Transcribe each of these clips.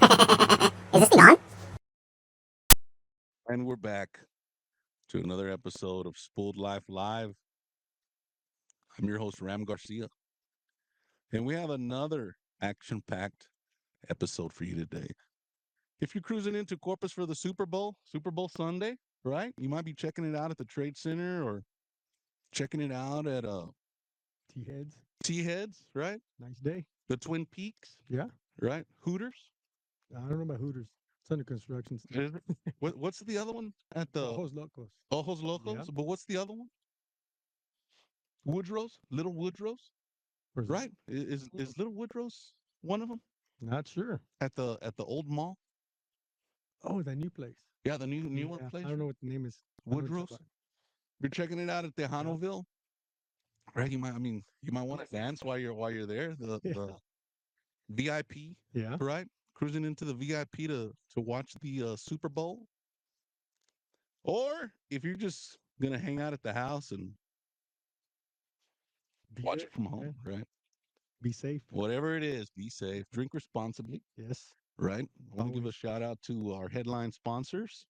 Is this thing on? And we're back to another episode of Spooled Life Live. I'm your host, Ram Garcia. And we have another action packed episode for you today. If you're cruising into Corpus for the Super Bowl Sunday, right? You might be checking it out at the Trade Center or checking it out at T-heads. T-Heads, right? Nice day. The Twin Peaks, Yeah. right? Hooters. I don't know about Hooters. It's under construction still. Is it? What's the other one at the Ojos Locos. Ojos Locos? Yeah. But what's the other one? Woodrow's? Little Woodrow's? Where's Right? Is Little Woodrow's one of them Not sure. at the old mall? Oh, that new place. Yeah, the new one Yeah, place. I don't know what the name is. I know what you're Woodrow's. talking You're checking it out at Tejanoville, right? You might want to dance while you're there. The Yeah. the VIP, about. Yeah. right? Cruising into the VIP to watch the Super Bowl, or if you're just gonna hang out at the house and watch it from home, right? Be safe. Whatever it is, be safe, drink responsibly, Yes. right? I want to give a Always. shout out to our headline sponsors.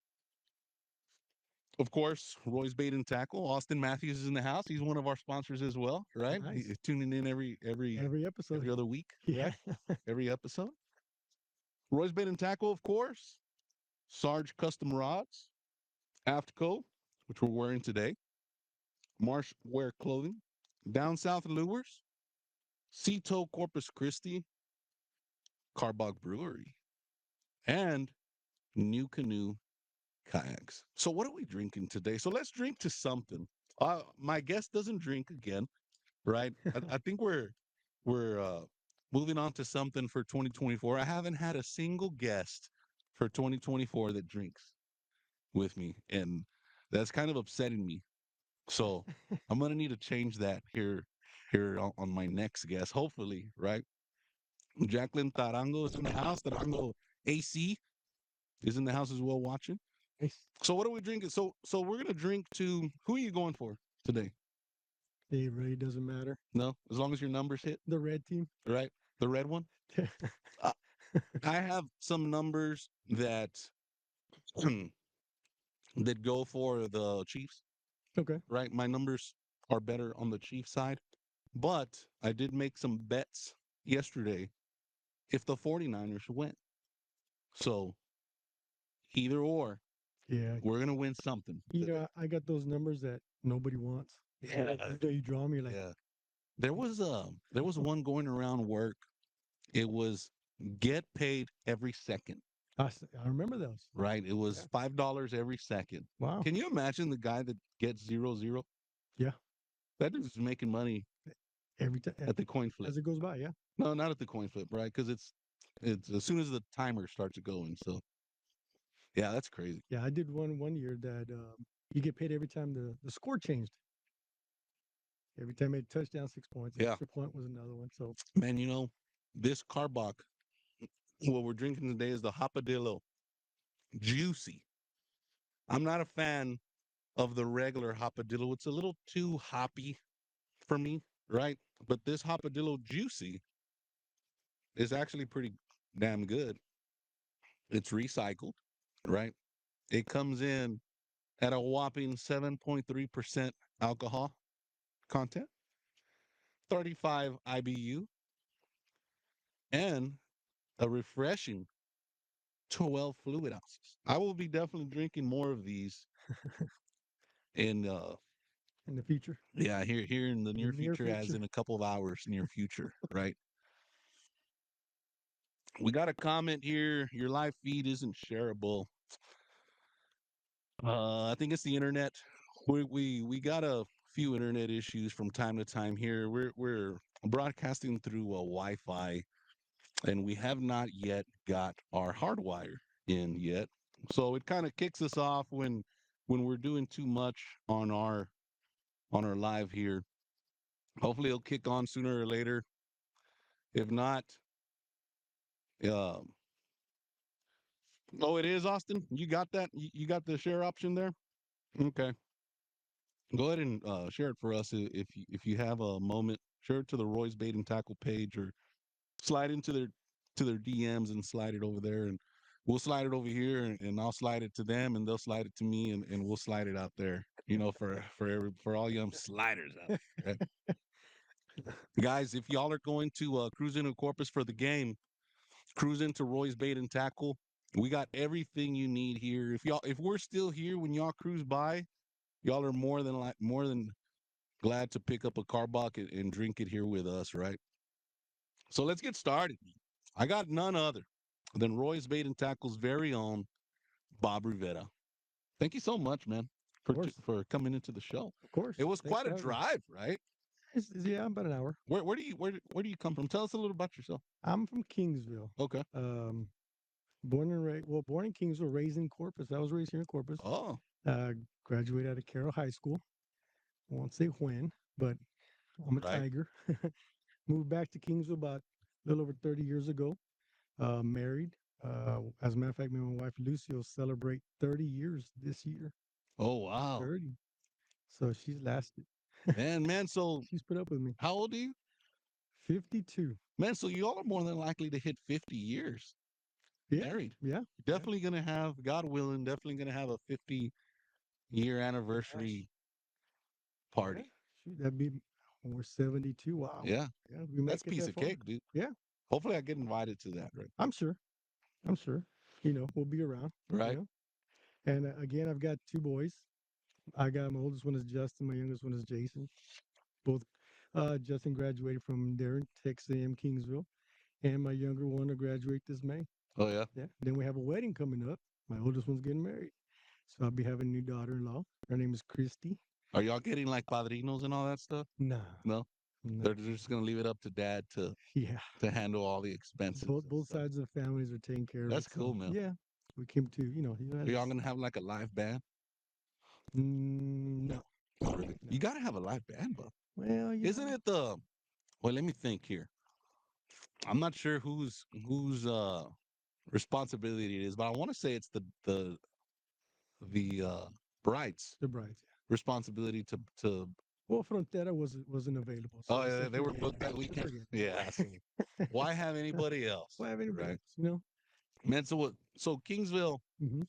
Of course, Roy's Bait and Tackle. Austin Matthews is in the house. He's one of our sponsors as well, right? Nice. He's tuning in every Every episode. every other week, Yeah. right? Every episode. Roy's Bait and Tackle, of course. Sarge Custom Rods, AFTCO, which we're wearing today. Marsh Wear Clothing, Down South Lures, Tow Corpus Christi, Karbach Brewery, and New Canoe Kayaks. So what are we drinking today? So let's drink to something. My guest doesn't drink again, right? I think we're moving on to something for 2024. I haven't had a single guest for 2024 that drinks with me, and that's kind of upsetting me. So I'm gonna need to change that here on my next guest, hopefully, right? Jacqueline Tarango is in the house. Tarango AC is in the house as well watching. Nice. So what are we drinking? So we're gonna drink to who are you going for today? It really doesn't matter. No, as long as your numbers hit, The red team. right? The red one. Uh, I have some numbers that that go for the Chiefs, Okay. right? My numbers are better on the Chiefs side, but I did make some bets yesterday if the 49ers win. So either or, Yeah. we're gonna win something. You know, I got those numbers that nobody wants. Yeah. You draw them, you're like, Yeah. There was one going around work. It was get paid every second, I remember those. right? It was Yeah. $5 every second. Wow. Can you imagine the guy that gets 0-0? Yeah. That dude's making money Every time at the coin flip. as it goes by. Yeah. No, not at the coin flip, right? Because it's as soon as the timer starts going. So yeah, that's crazy. Yeah. I did one year that you get paid every time the score changed. Every time they touchdown, 6 points. Yeah. Extra point was another one. So Man, this Karbach, what we're drinking today is the Hopadillo Juicy. I'm not a fan of the regular Hopadillo. It's a little too hoppy for me, right? But this Hopadillo Juicy is actually pretty damn good. It's recycled, right? It comes in at a whopping 7.3% alcohol content, 35 IBU, and a refreshing 12 fluid ounces. I will be definitely drinking more of these in in the future. yeah, here in the near near future, as future. in a couple of hours near future, right? We got a comment here. Your live feed isn't shareable. I think it's the internet. We got a few internet issues from time to time here. We're broadcasting through a Wi-Fi, and we have not yet got our hardwire in yet. So it kind of kicks us off when we're doing too much on our live here. Hopefully it'll kick on sooner or later. If not, um, oh, it is Austin. You got that? You got the share option there? Okay. Go ahead and share it for us if you have a moment. Share it to the Roy's Bait and Tackle page or slide into to their DMs and slide it over there, and we'll slide it over here, and I'll slide it to them, and they'll slide it to me, and we'll slide it out there. For all young sliders out there, right? Guys, if y'all are going to cruise into Corpus for the game, cruise into Roy's Bait and Tackle. We got everything you need here. If we're still here when y'all cruise by, y'all are more than glad to pick up a Karbach and drink it here with us, right? So let's get started. I got none other than Roy's Bait and Tackle's very own Bob Rivera. Thank you so much, man, Of course. for coming into the show. Of course. It was Thanks quite for a having me. drive, right? Yeah, about an hour. Where do you come from? Tell us a little about yourself. I'm from Kingsville. Okay. Born in Kingsville, raised in Corpus. I was raised here in Corpus. Oh, Uh, Graduated out of Carroll High School. I won't say when, but I'm a right. Tiger. Moved back to Kingsville about a little over 30 years ago. Married. As a matter of fact, me and my wife Lucy will celebrate 30 years this year. Oh, wow. 30. So she's lasted. Man, so She's put up with me. how old are you? 52. Man, so y'all are more than likely to hit 50 years Yeah. married. Yeah. Definitely gonna have, God willing, definitely gonna have a 50-year anniversary party. Yeah. Shoot, that'd be when we're 72. Wow. Yeah, Yeah, we make that's a it piece that of far. cake, dude. Yeah. Hopefully I get invited to that, right? I'm sure. I'm sure. We'll be around. Right. And again, I've got two boys. I got my oldest one is Justin. My youngest one is Jason. Both. Justin graduated from there in Texas A&M Kingsville, and my younger one will graduate this May. Oh yeah. Yeah. Then we have a wedding coming up. My oldest one's getting married, so I'll be having a new daughter-in-law. Her name is Christy. Are y'all getting like padrinos and all that stuff? Nah. No, No. they're just gonna leave it up to dad Yeah. to handle all the expenses. Both sides of the families are taking care of That's it. cool, man. Yeah. We came to, Are y'all gonna have like a live band? No. Not really. You gotta have a live band, bro. Well, Isn't it the? Well, let me think here. I'm not sure whose responsibility it is, but I want to say it's the bride's the brides? Yeah. responsibility to. Well, Frontera wasn't available. So Oh I yeah, said, they were forget booked it. that weekend. Forget Yeah. So why have anybody else? Why have anybody Right. else? Man, so Kingsville, Mm-hmm.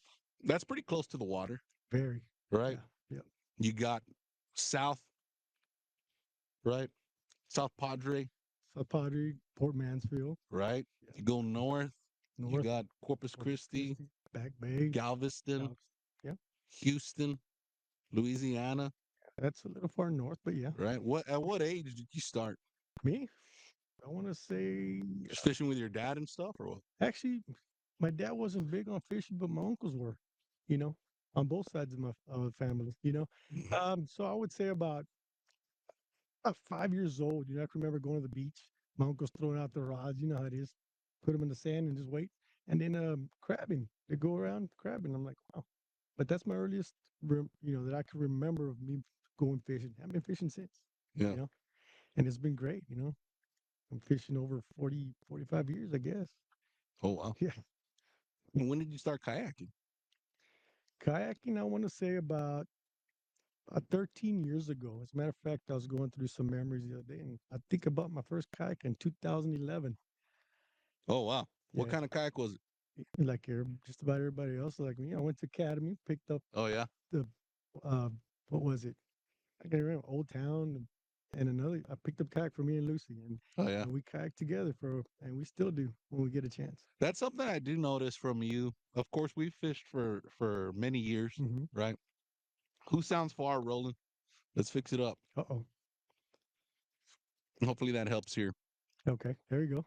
that's pretty close to the water, Very. right? Yeah. You got South, right? South Padre, South Padre, Port Mansfield, right? Yeah. You go north, you North, got Corpus Christi, Back Bay, Galveston, Yeah. Houston, Louisiana, That's a little far north, but yeah. right? At what age did you start? Me, I want to say, Just fishing with your dad and stuff, or what? actually, my dad wasn't big on fishing, but my uncles were, you know, on both sides of my family. So I would say about 5 years old. I can remember going to the beach. My uncle's throwing out the rods. You know how it is. Put them in the sand and just wait. And then crabbing. They go around crabbing. I'm like, wow. But that's my earliest, that I can remember of me going fishing. I've been fishing since. Yeah. And it's been great. I'm fishing over 40, 45 years, I guess. Oh wow. Yeah. And when did you start kayaking? Kayaking, I want to say about 13 years ago. As a matter of fact, I was going through some memories the other day, and I think about my first kayak in 2011. Oh wow. What Yeah. kind of kayak was it? Like just about everybody else, like me. I went to Academy, picked up Oh yeah. the, what was it? I can't remember, Old Town, and another. I picked up kayak for me and Lucy, and, Oh yeah. and we kayaked together and we still do when we get a chance. That's something I do notice from you. Of course, we fished for many years, Mm-hmm. right? Who sounds far, Roland? Let's fix it up. Uh-oh. Hopefully that helps here. Okay, there you go.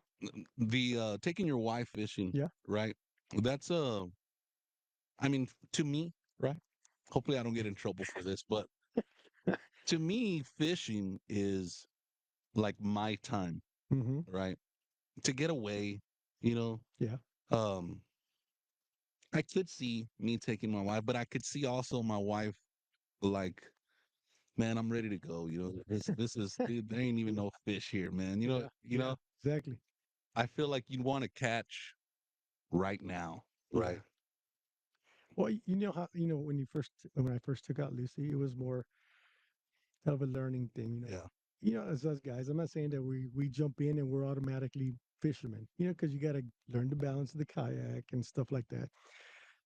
The taking your wife fishing, Yeah. right? That's I mean, to me, right? Hopefully I don't get in trouble for this, but to me, fishing is like my time, Mm-hmm. right? To get away, you know. Yeah. Um, I could see me taking my wife, but I could see also my wife like, man, I'm ready to go. This is dude, there ain't even no fish here, man. Yeah, exactly. I feel like you want to catch right now, right? Yeah. Well, you know how when I first took out Lucy, it was more of a learning thing. Yeah. As us guys, I'm not saying that we jump in and we're automatically fisherman, because you got to learn to balance the kayak and stuff like that.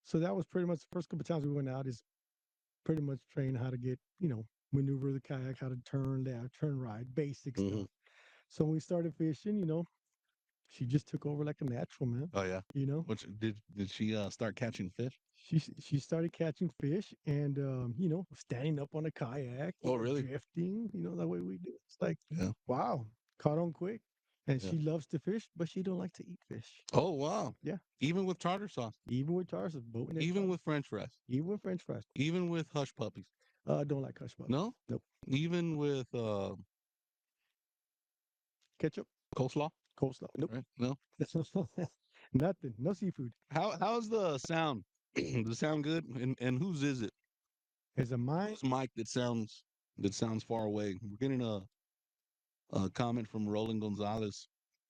So that was pretty much the first couple of times we went out is pretty much train how to get, maneuver the kayak, how to turn left, turn right, basic Hmm. stuff. So when we started fishing, she just took over like a natural, man. Oh yeah. You know, Which did she start catching fish? she started catching fish and standing up on a kayak, Oh really? drifting, the way we do. It's like, Yeah. wow, caught on quick. And Yeah. she loves to fish, but she don't like to eat fish. Oh wow. Yeah, Even with tartar sauce. even with tarsus, boating at Even tarsus, with French fries. even with French fries. Even with hush puppies. Don't like hush puppies. No. Nope. Even with Ketchup, coleslaw. coleslaw. Nope. Right? No. Nothing. No seafood. How's the sound? Does it sound good? And whose is it? Is a mine. Whose mic that sounds far away? We're getting a comment from Roland Gonzalez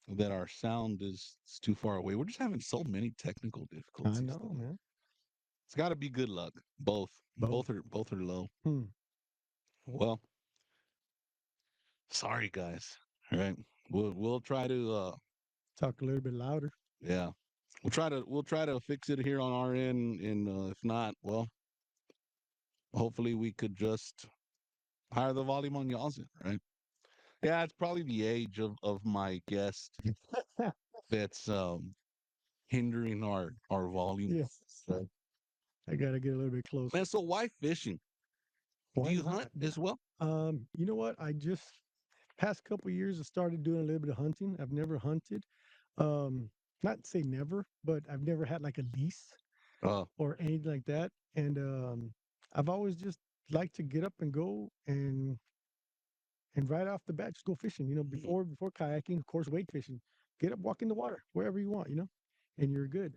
that our sound is too far away. We're just having so many technical I difficulties know, today. man. It's got to be good luck. Both. Both. Both are low. Hmm. Well, sorry guys. All right. We'll try to Talk a little bit louder. yeah. We'll try to fix it here on our end, and if not, well, hopefully we could just higher the volume on y'all's end, right? Yeah, it's probably the age of my guest that's hindering our volume. Yes. Right. I gotta get a little bit closer. Man, so why fishing? Do Why you not? hunt as well? You know what? I just past couple years I started doing a little bit of hunting. I've never hunted. Um, not say never, but I've never had like a lease Uh, or anything like that. And I've always just liked to get up and go and right off the bat just go fishing. Before kayaking, of course, wade fishing. Get up, walk in the water wherever you want. And you're good.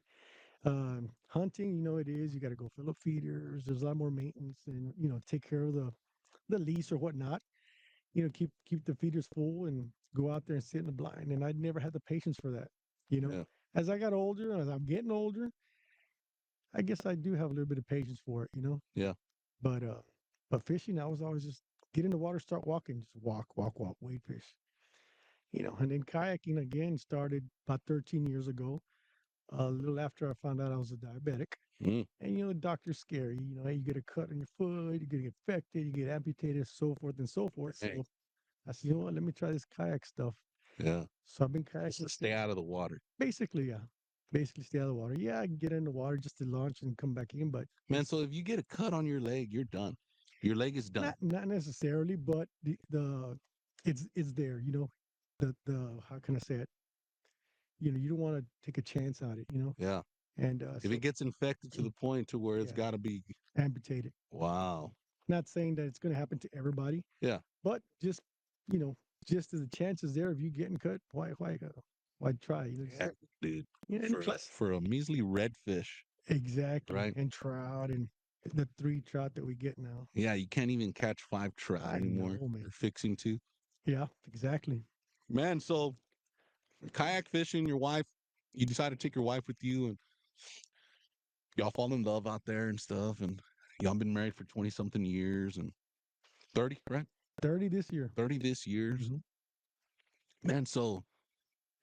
Hunting, it is. You got to go fill up feeders. There's a lot more maintenance, and take care of the lease or whatnot. Keep the feeders full and go out there and sit in the blind. And I never had the patience for that. You know, yeah, as I got older, as I'm getting older, I guess I do have a little bit of patience for it. yeah. But fishing, I was always just get in the water, start walking, just walk, wade fish. And then kayaking again started about 13 years ago. A little after I found out I was a diabetic. Mm, And the doctor's scary. Hey, you get a cut on your foot, you get infected, you get amputated, so forth and so forth. hey, So I said, let me try this kayak stuff. yeah. So I've been Just to kayaking stay since. out of the water. Basically, yeah. Basically, stay out of the water. Yeah, I can get in the water just to launch and come back in, but Man, so if you get a cut on your leg, you're done. Your leg is done. not necessarily, but it's there. The how can I say it? You don't want to take a chance on it. Yeah. And If it so gets infected to the point to where it's yeah, got to be, amputated. wow. Not saying that it's going to happen to everybody, Yeah. but you know, just as the chances there of you getting cut, why try? Yeah, dude. And plus, For a measly redfish, exactly, right? and trout and the 3 trout that we get now. Yeah, you can't even catch 5 trout I anymore. know, man. You're fixing to. Yeah, exactly. Man, so kayak fishing, your wife, you decided to take your wife with you and y'all fall in love out there and stuff. And y'all been married for 20 something years and 30, right? 30 this year. 30 this years. Hmm. Man, so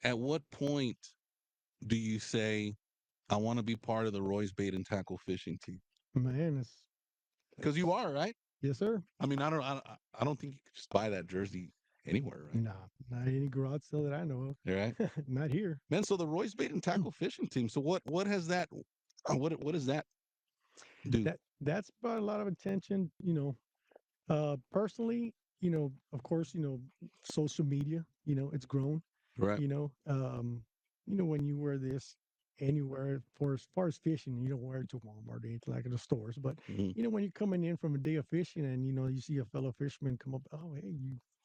at what point do you say, I want to be part of the Roy's Bait and Tackle fishing team? Man, Because you are, right? yes, sir. I mean, I don't think you could just buy that jersey anywhere, right? Nah, not any garage sale that I know All right. of. Not here. Man, so the Roy's Bait and Tackle fishing team. So what has that what does that do? That's brought a lot of attention. Personally, of course, social media. It's grown. Right. You know, um, when you wear this anywhere for as far as fishing, you don't wear it to Walmart or anything like in the stores. But Hmm. when you're coming in from a day of fishing and you see a fellow fisherman come up, oh hey,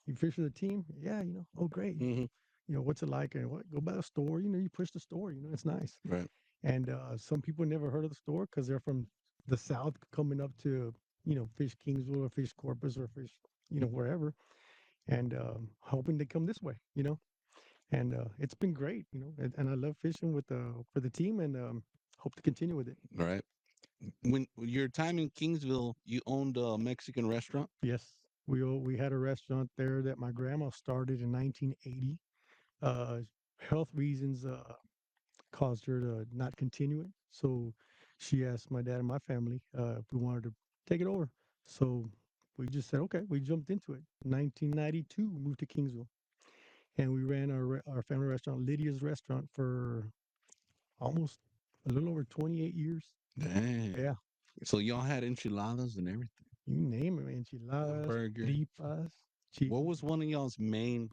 you fish for the team? Yeah, oh great. Hmm. What's it like? And what go by the store, you push the store, it's nice. Right. And some people never heard of the store because they're from the south coming up to, fish Kingsville or fish Corpus or fish, wherever. And hoping they come this way, and it's been great, and I love fishing with for the team, and hope to continue with it. Right. When your time in Kingsville, you owned a Mexican restaurant. Yes, we had a restaurant there that my grandma started in 1980. Uh, health reasons caused her to not continue it. So she asked my dad and my family if we wanted to take it over. So we just said okay. We jumped into it. 1992, moved to Kingsville, and we ran our family restaurant, Lydia's Restaurant, for almost a little over 28 years. Dang. Yeah, So y'all had enchiladas and everything. you name it, enchiladas, Burger. tripas, What was one of y'all's main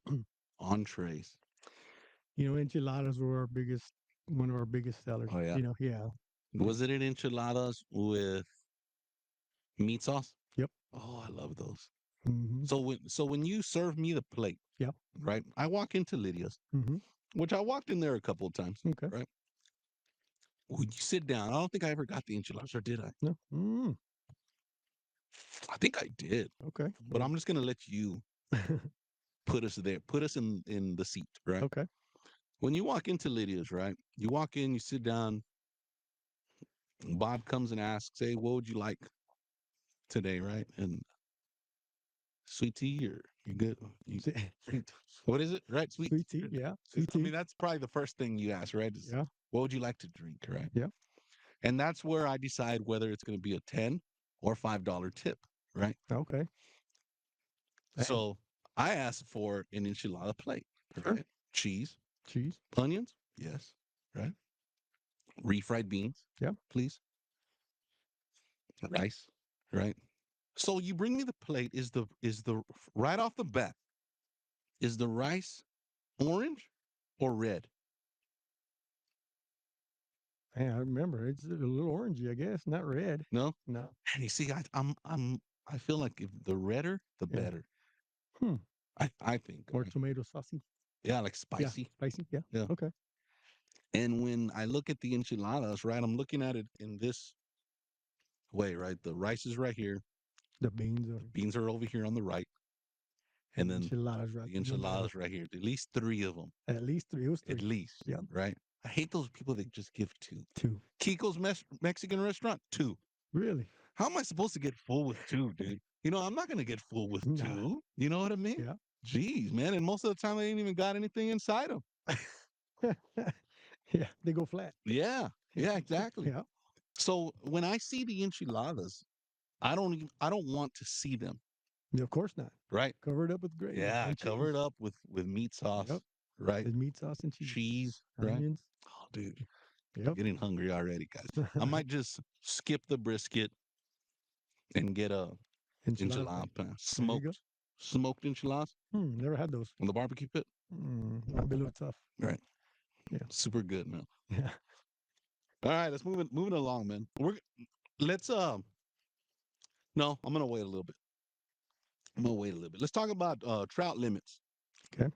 entrees? Enchiladas were one of our biggest sellers. Oh yeah. Yeah. Was it an enchiladas with meat sauce? Yep. Oh, I love those. Mm-hmm. So when you serve me the plate, Yep. right? I walk into Lydia's, Mm-hmm. which I walked in there a couple of times, Okay. right? When you sit down, I don't think I ever got the enchiladas, or did I? No. I think I did, Okay. but I'm just gonna let you put us there, put us in the seat, right? Okay. When you walk into Lydia's, right? You walk in, you sit down. Bob comes and asks, "Hey, what would you like today?" Right? And sweet tea, or you good? What is it? Right? Sweet tea. Yeah. Sweet I tea. mean, that's probably the first thing you ask, right? Is, Yeah. what would you like to drink, right? Yeah. And that's where I decide whether it's going to be a $10 or $5 tip, right? Okay. Dang. So I asked for an enchilada plate, Sure. right? Cheese, Cheese. onions, yes, right? Refried beans, Yeah. please. Rice, right? So you bring me the plate. Is the right off the bat, is the rice orange or red? Man, I remember it's a little orangey, I guess, not red. No. No. And you see, I feel like if the redder, the Yeah. better. Hmm. I think. More Right? tomato saucy. Yeah, like Yeah. spicy. Spicy. Yeah. Yeah. Okay. And when I look at the enchiladas, right, I'm looking at it in this way, right? The rice is right here, The beans are beans are over here on the right, and then enchiladas right the in the middle. enchiladas right here. At least three of them. At least three. It was At three. least. Yeah. Right? I hate those people that just give two. Two. Kiko's Mexican restaurant, two. Really? How am I supposed to get full with two, dude? I'm not going to get full with Nah. two. You know what I mean? Yeah. Jeez, man. And most of the time, they ain't even got anything inside them. Yeah. They go flat. Yeah. Yeah, exactly. Yeah. So when I see the enchiladas, I don't want to see them, Yeah, of course not. right? Cover it up with gravy. Yeah, and cover cheese. it up with meat sauce, Yep. right? The meat sauce and cheese. Cheese, right? Onions. Oh, dude, Yep. getting hungry already, guys. I might just skip the brisket and get a enchilada pan. There you go. Smoked enchiladas Never had those. on the barbecue pit. Might be a little tough. Right. Yeah. Super good, man. Yeah. All right, let's moving along, man. Let's no, I'm gonna wait a little bit. Let's talk about trout limits. Okay.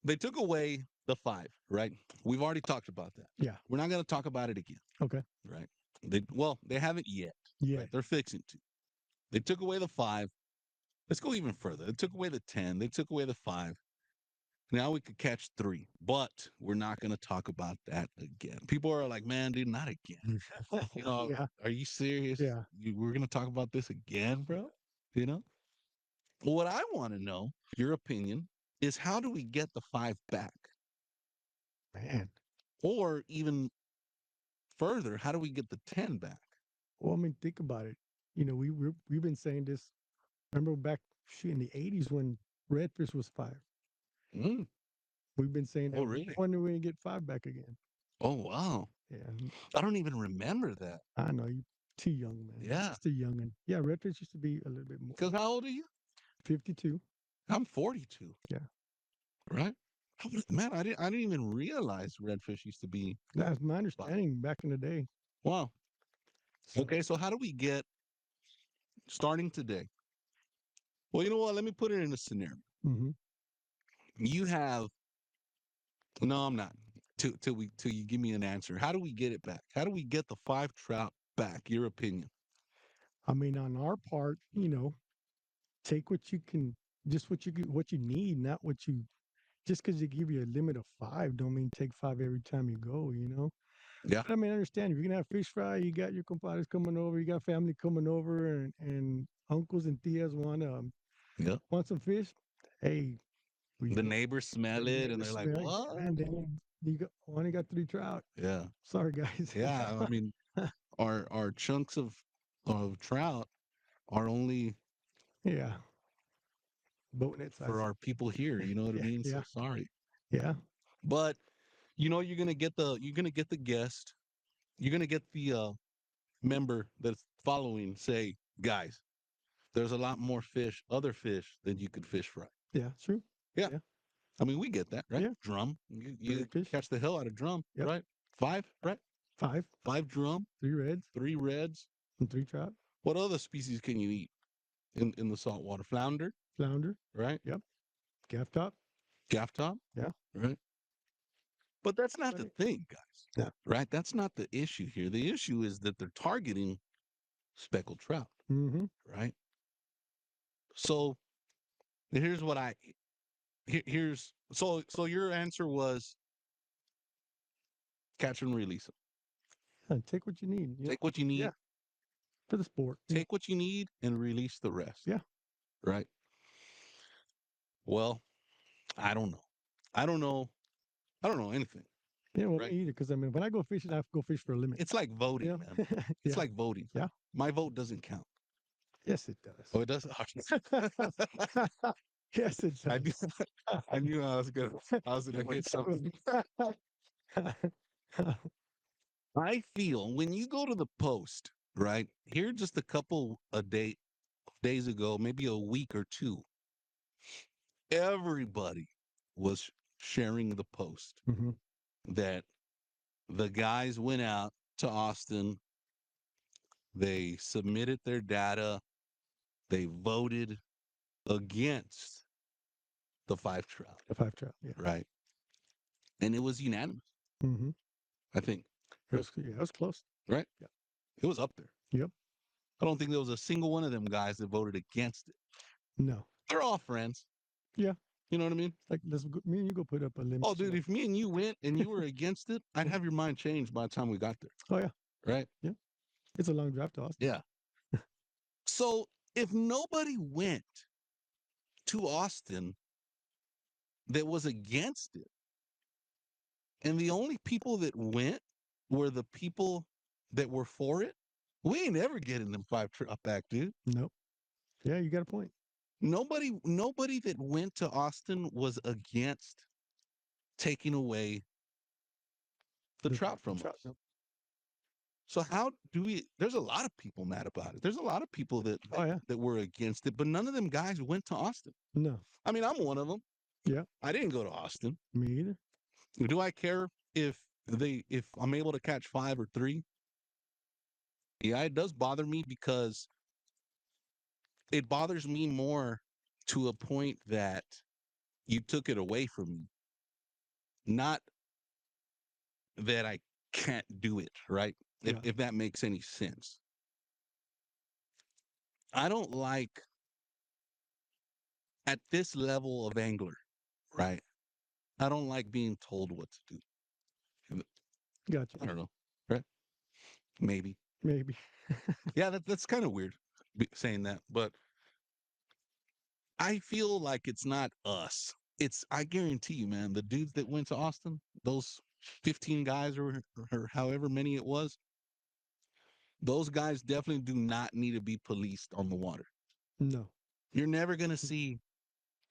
They took away the 5, right? We've already talked about that. Yeah. We're not gonna talk about it again. Okay. Right. They haven't yet. Yeah. Right? They're fixing to. They took away the 5. Let's go even further. They took away the 10. They took away the 5. Now we could catch 3, but we're not going to talk about that again. People are like, man, dude, not again. Yeah. Are you serious? Yeah. We're going to talk about this again, bro? What I want to know, your opinion, is how do we get the 5 back? Man. Or even further, how do we get the 10 back? Well, I mean, think about it. We've been saying this. Remember back in the 80s when redfish was 5. Mm. We've been saying that. Oh, really? When are we gonna get 5 back again? Oh, wow. Yeah. I don't even remember that. I know you too young, man. Yeah. Just a youngin'. Yeah, redfish used to be a little bit more. Because how old are you? 52. I'm 42. Yeah. Right? Man, I didn't even realize redfish used to be. That's my understanding back in the day. Wow. So, Okay, so how do we get starting today? Well, you know what? Let me put it in a scenario. mhm. You have no, I'm not. Till you give me an answer. How do we get it back? How do we get the 5 trout back? Your opinion. I mean, on our part, take what you can, just what you need, not what you. Just because they give you a limit of 5, don't mean take 5 every time you go. Yeah. But I mean, I understand if you're gonna have fish fry, you got your compadres coming over, you got family coming over, and uncles and tias want Yeah. want some fish. Hey, We The go, neighbors smell the it and neighbors they're like, smell it, what? and then you got only got 3 trout. Yeah. Sorry, guys. Yeah. I mean, our chunks of trout are only Yeah, boat net size. for our people here. You know what I Yeah, mean? So yeah, sorry. yeah. But you're gonna get the guest. You're gonna get the member that's following say, guys, there's a lot more fish, other fish than you could fish fry. Yeah, true. Yeah. Yeah. I mean, we get that, right? Yeah. Drum. You Redfish. catch the hell out of drum, Yep. right? 5, right? 5, 5 drum, 3 reds, 3 reds. and 3 trout. What other species can you eat in the saltwater? Flounder, Flounder. right? Yep. Gaff top. Gaff top, Yeah. right? But that's not the Plenty. thing, guys. Yeah. Right? That's not the issue here. The issue is that they're targeting speckled trout, Mm-hmm. right? So here's what I here's so your answer was catch and release them. Yeah, take what you need. Take what you need, Yeah. For the sport. take what you need, and release the rest. Yeah. Right. Well, I don't know. I don't know. I don't know anything. Yeah, well, Right. me either. Because I mean, when I go fishing, I go fish for a limit. It's like voting, Yeah. man. It's Yeah. like voting. Yeah. My vote doesn't count. Yes, it does. Oh, it does. Yes, it I knew, does. I knew I was gonna hit something. I feel when you go to the post, right? Here just a couple of days ago, maybe a week or two, everybody was sharing the post Hmm. that the guys went out to Austin, they submitted their data, they voted against the 5 trout, The 5 trout. Yeah. right? And it was unanimous, Mm-hmm. I think, It was close. right? Yeah. It was up there. Yep. I don't think there was a single one of them guys that voted against it. No. They're all friends. Yeah. You know what I mean? Like, me and you go put up a limit. Oh, dude, if me and you went and you were against it, I'd have your mind changed by the time we got there. Oh, yeah. Right? It's a long drive to Austin. Yeah. So if nobody went to Austin that was against it, and the only people that went were the people that were for it, we ain't ever getting them 5 trout back, dude. Nope. Yeah, you got a point. Nobody that went to Austin was against taking away the trout from us. Yep. So how do we? There's a lot of people mad about it. There's a lot of people that Oh, yeah. that were against it, but none of them guys went to Austin. No. I mean, I'm one of them. Yeah. I didn't go to Austin. Me either. Do I care if I'm able to catch 5 or 3? Yeah, it does bother me because it bothers me more to a point that you took it away from me. Not that I can't do it, right? Yeah. If that makes any sense. I don't like at this level of angler, right? I don't like being told what to do. Gotcha. I don't know, right? Maybe. Maybe. Yeah, that's kind of weird saying that, but I feel like it's not us. I guarantee you, man, the dudes that went to Austin, those 15 guys or however many it was, those guys definitely do not need to be policed on the water. No. You're never going to see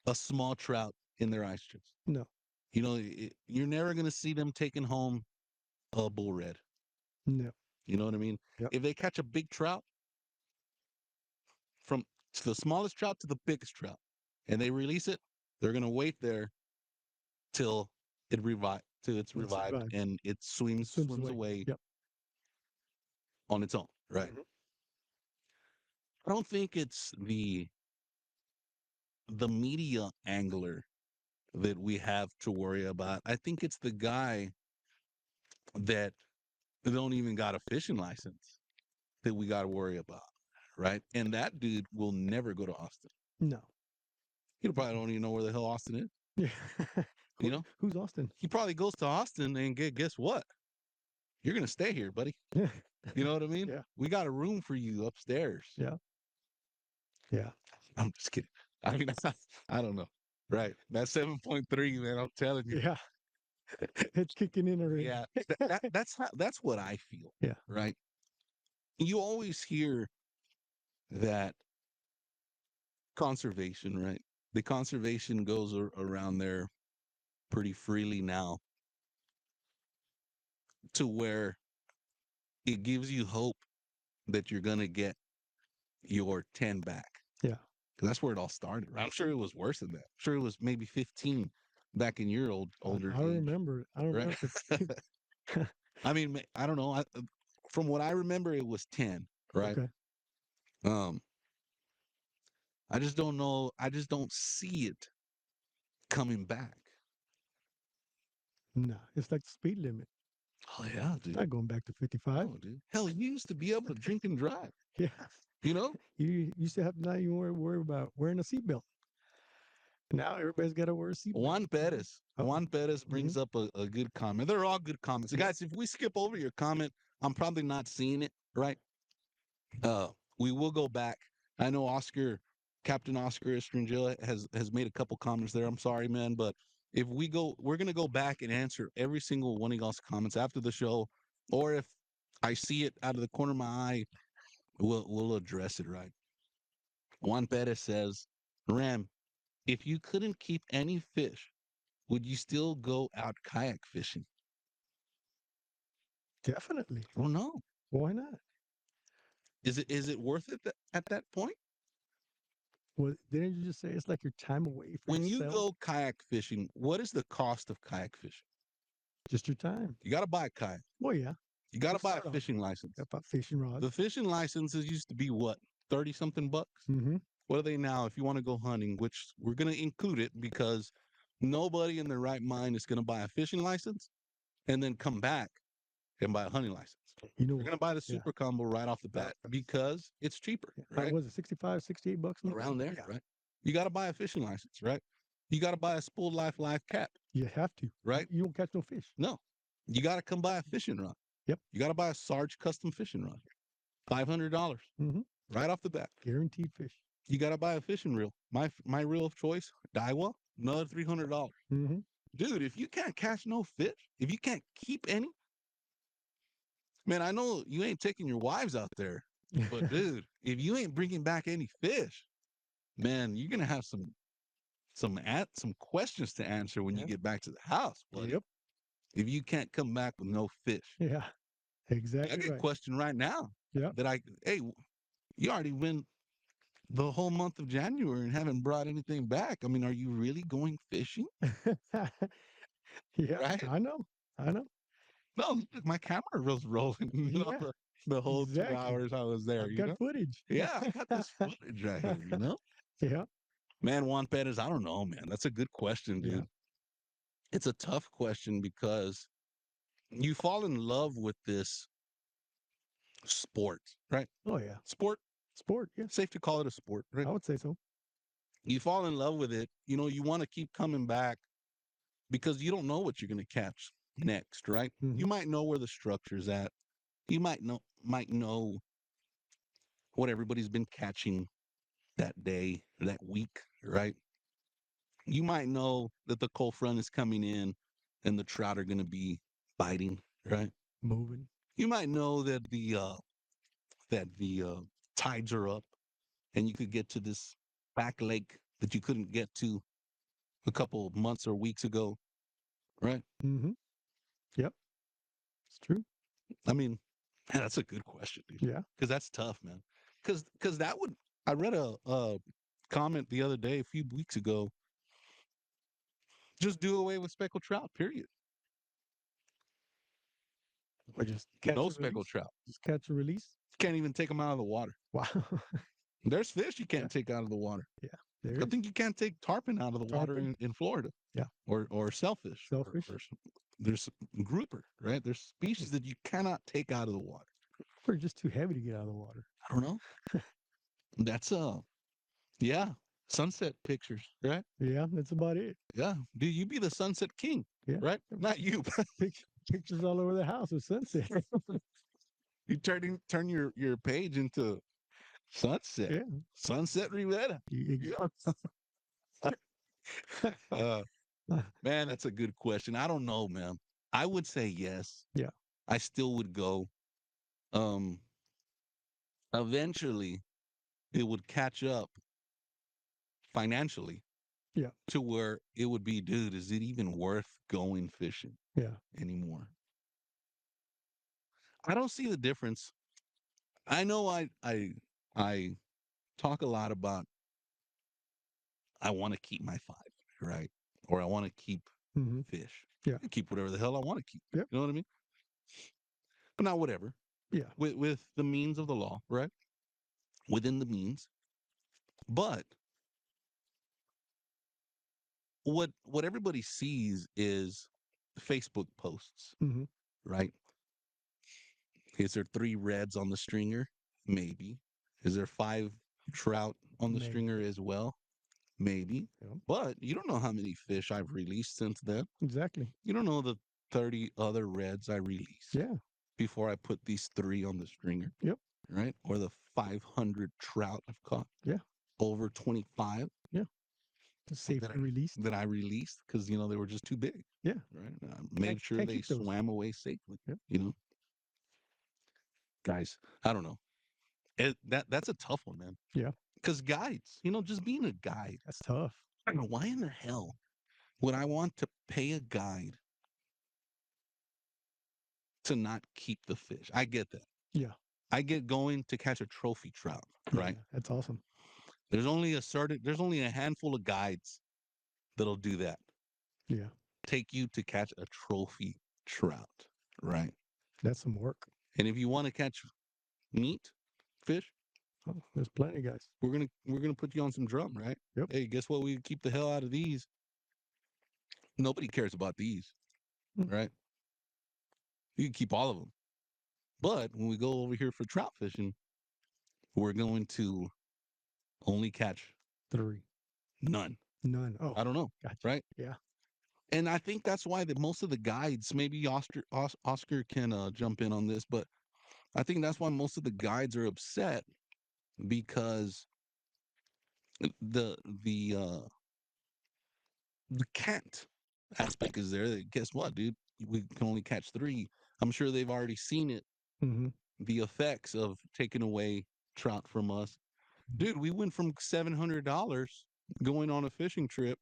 a small trout in their ice chips. No. You know, you're never going to see them taking home a bull red. No. You know what I mean? Yep. If they catch a big trout, from the smallest trout to the biggest trout, and they release it, they're going to wait there till it's revived and it swims away Yep. on its own, right? Mhm. I don't think it's the media angler that we have to worry about. I think it's the guy that don't even got a fishing license that we got to worry about, right? And that dude will never go to Austin. No. He probably don't even know where the hell Austin is. Yeah. You know, Who's Austin? he probably goes to Austin and guess what? You're gonna stay here, buddy. Yeah. You know what I mean? Yeah. We got a room for you upstairs. Yeah. Yeah. I'm just kidding. I mean, I don't know. Right. That 7.3, man, I'm telling you. Yeah, it's kicking in already. Yeah. That's what I feel. Yeah. Right. You always hear that conservation, right? The conservation goes around there pretty freely now to where it gives you hope that you're going to get your 10 back. Yeah. 'Cause that's where it all started. I'm sure it was worse than that. I'm sure it was maybe 15 back in your older I don't age, remember it. I don't right? remember. I mean, I don't know. From what I remember, it was 10, right? Okay. Um, I just don't know. I just don't see it coming back. No, it's like the speed limit. Oh yeah, It's dude. not going back to 55. Oh, dude. Hell, you used to be able to drink and drive. Yeah. You know, You used to have to not even worry about wearing a seatbelt. Now everybody's got to wear a seatbelt. Juan Perez Mm-hmm. brings up a good comment. They're all good comments. So guys, if we skip over your comment, I'm probably not seeing it, right? We will go back. I know Captain Oscar Estrangilla has made a couple comments there. I'm sorry, man, but if we're gonna go back and answer every single one of y'all's comments after the show, or if I see it out of the corner of my eye, we'll address it, right? Juan Perez says, Ram, if you couldn't keep any fish, would you still go out kayak fishing? Definitely. Well, no. Why not? Is it worth it at that point? Well, didn't you just say it's like your time away for When you yourself? go kayak fishing, what is the cost of kayak fishing? Just your time. You got to buy a kayak. Well, yeah. You got to Just buy start a off. fishing license. Got about fishing rods. The fishing licenses used to be what, 30 something bucks? Mm-hmm. What are they now if you want to go hunting, which we're going to include it because nobody in their right mind is going to buy a fishing license and then come back and buy a hunting license. You know, You're going to buy the yeah. super combo right off the bat because it's cheaper, How right? was it 65, 68 bucks? Around there, Yeah. right? You got to buy a fishing license, right? You got to buy a spool life cap, You have to. right? You won't catch no fish. No, you got to come buy a fishing rod. Yep. You got to buy a Sarge custom fishing rod, $500 Mm-hmm. right off the bat. Guaranteed fish. You got to buy a fishing reel. My reel of choice, Daiwa, another $300. Mm-hmm. Dude, if you can't catch no fish, if you can't keep any, man, I know you ain't taking your wives out there, but dude, if you ain't bringing back any fish, man, you're gonna have some questions to answer when you get back to the house, buddy. Yep. If you can't come back with no fish. Yeah. Exactly. I get a right. question right now. Yeah. Hey, you already went the whole month of January and haven't brought anything back. I mean, are you really going fishing? Yeah. Right? I know. No, my camera was rolling Yeah. the whole Exactly. 2 hours I was there. I've got footage. Yeah, I got this footage right here. Yeah. Man, Juan Perez, I don't know, man. That's a good question, dude. Yeah. It's a tough question because you fall in love with this sport, right? Oh yeah. Sport, Sport. Yeah. safe to call it a sport, right? I would say so. You fall in love with it. You want to keep coming back because you don't know what you're going to catch next, right? Mhm. You might know where the structure's at. You might know what everybody's been catching that day, that week, right? You might know that the cold front is coming in and the trout are going to be biting, right? Moving. You might know that the tides are up and you could get to this back lake that you couldn't get to a couple of months or weeks ago, right? Mm-hmm. Yep. It's true. I mean, man, that's a good question, dude. Yeah. Because that's tough, man. Because that would I read a comment the other day, a few weeks ago. Just do away with speckled trout, period. Or just catch No and speckled release. trout. Just catch and release. Can't even take them out of the water. Wow. There's fish you can't take out of the water. Yeah. There I is. think you can't take tarpon out of the water Tarpon. in Florida. Yeah. Or shellfish. Shellfish. There's grouper, right? There's species that you cannot take out of the water. Or just too heavy to get out of the water. I don't know. That's yeah, sunset pictures, right? Yeah, that's about it. Yeah, dude, you be the sunset king, Yeah. right? Not you. Pictures all over the house of sunset. You turn your page into sunset. Yeah. Sunset Rivera. You- Uh, man, that's a good question. I don't know, man. I would say yes. Yeah. I still would go. Um, Eventually, it would catch up financially Yeah. to where it would be, dude, is it even worth going fishing Yeah. anymore? I don't see the difference. I know I talk a lot about I want to keep my five, right? Or I want to keep Mm-hmm. fish. Yeah. I keep whatever the hell I want to keep. Yep. You know what I mean? But not whatever. Yeah. With the means of the law, right? Within the means. But what everybody sees is Facebook posts, Mm-hmm. right? Is there 3 reds on the stringer? Maybe. Is there 5 trout on the Maybe. stringer as well? Maybe. Yeah. But you don't know how many fish I've released since then. Exactly. You don't know the 30 other reds I released Yeah. before I put these 3 on the stringer, Yep. right? Or the 500 trout I've caught. Yeah. Over 25 Yeah. It's safely that released. I released because they were just too big. Yeah. Right. Made sure Can't they keep those. swam away safely. Yep. Guys, I don't know. That's a tough one, man. Yeah. Because guides, just being a guide, That's tough. I don't know why in the hell would I want to pay a guide to not keep the fish? I get that. Yeah. I get going to catch a trophy trout, Yeah. right? That's awesome. There's only a handful of guides that'll do that. Yeah. Take you to catch a trophy trout, right? That's some work. And if you want to catch meat, fish, Oh, there's plenty, guys. we're gonna put you on some drum, right? Yep. Hey, guess what? We keep the hell out of these. Nobody cares about these, Mm. right? You can keep all of them. But when we go over here for trout fishing, we're going to only catch 3. none. None. Oh, I don't know, gotcha. right? Yeah. And I think that's why that most of the guides, maybe Oscar can jump in on this, but I think that's why most of the guides are upset because the the uh the can't aspect is there. That guess what, dude? We can only catch 3. I'm sure they've already seen it, Mm-hmm. the effects of taking away trout from us. Dude, we went from $700 going on a fishing trip,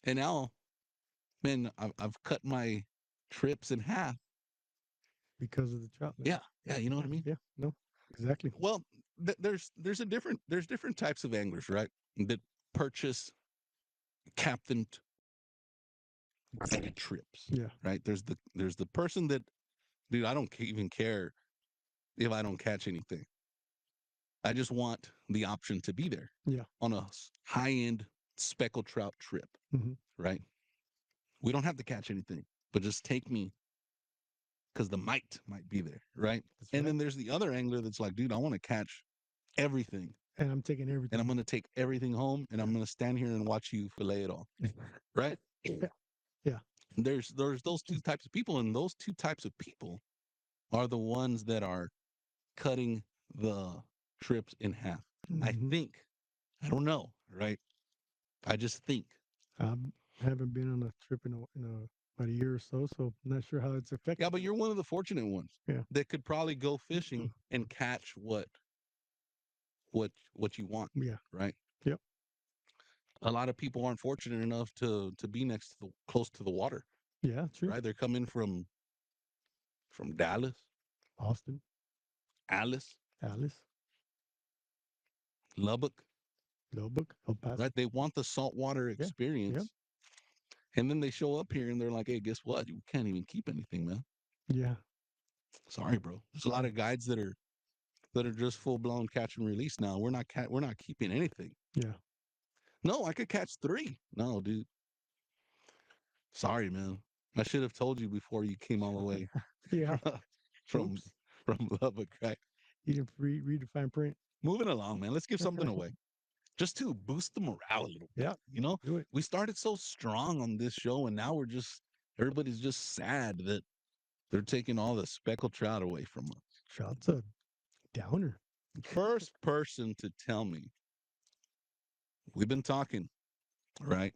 and now, man, I've cut my trips in half. Because of the trout. Yeah, you know what I mean. Yeah. No. Exactly. Well, there's different types of anglers, right? That purchase captain guided trips, Yeah. right? There's the person that, dude, I don't even care if I don't catch anything. I just want the option to be there. Yeah. On a high end speckled trout trip, Mm-hmm. right? We don't have to catch anything, but just take me because the might be there, right? That's And right. then there's the other angler that's like, dude, I want to catch everything, And I'm taking and everything. I'm going to take everything home, and I'm going to stand here and watch you fillet it all, right? Yeah. Yeah. There's those 2 types of people, and those 2 types of people are the ones that are cutting the trips in half. I Mm-hmm. think. I don't know, right? I just think. I haven't been on a trip in about a year or so, so I'm not sure how it's affected. Yeah, but you're one of the fortunate ones Yeah. that could probably go fishing and catch what you want, Yeah. right? Yep. A lot of people aren't fortunate enough to be close to the water, Yeah. True. right? They're coming from Dallas, Austin, Alice, Alice, Lubbock, Lubbock, El Paso. right? They want the saltwater Yeah. experience. And then they show up here and they're like, hey, guess what? You can't even keep anything, man. Yeah. Sorry, bro. There's a lot of guides that are just full blown catch and release now. We're not keeping anything. Yeah. No, I could catch 3. No, dude. Sorry, man. I should have told you before you came all the way Yeah. from Oops. from Lubbock, right? You didn't read the fine print. Moving along, man. Let's give something away. Just to boost the morale a little bit. Yeah. Do it. We started so strong on this show, and now everybody's just sad that they're taking all the speckled trout away from us. Trout's a downer. First person to tell me, we've been talking right?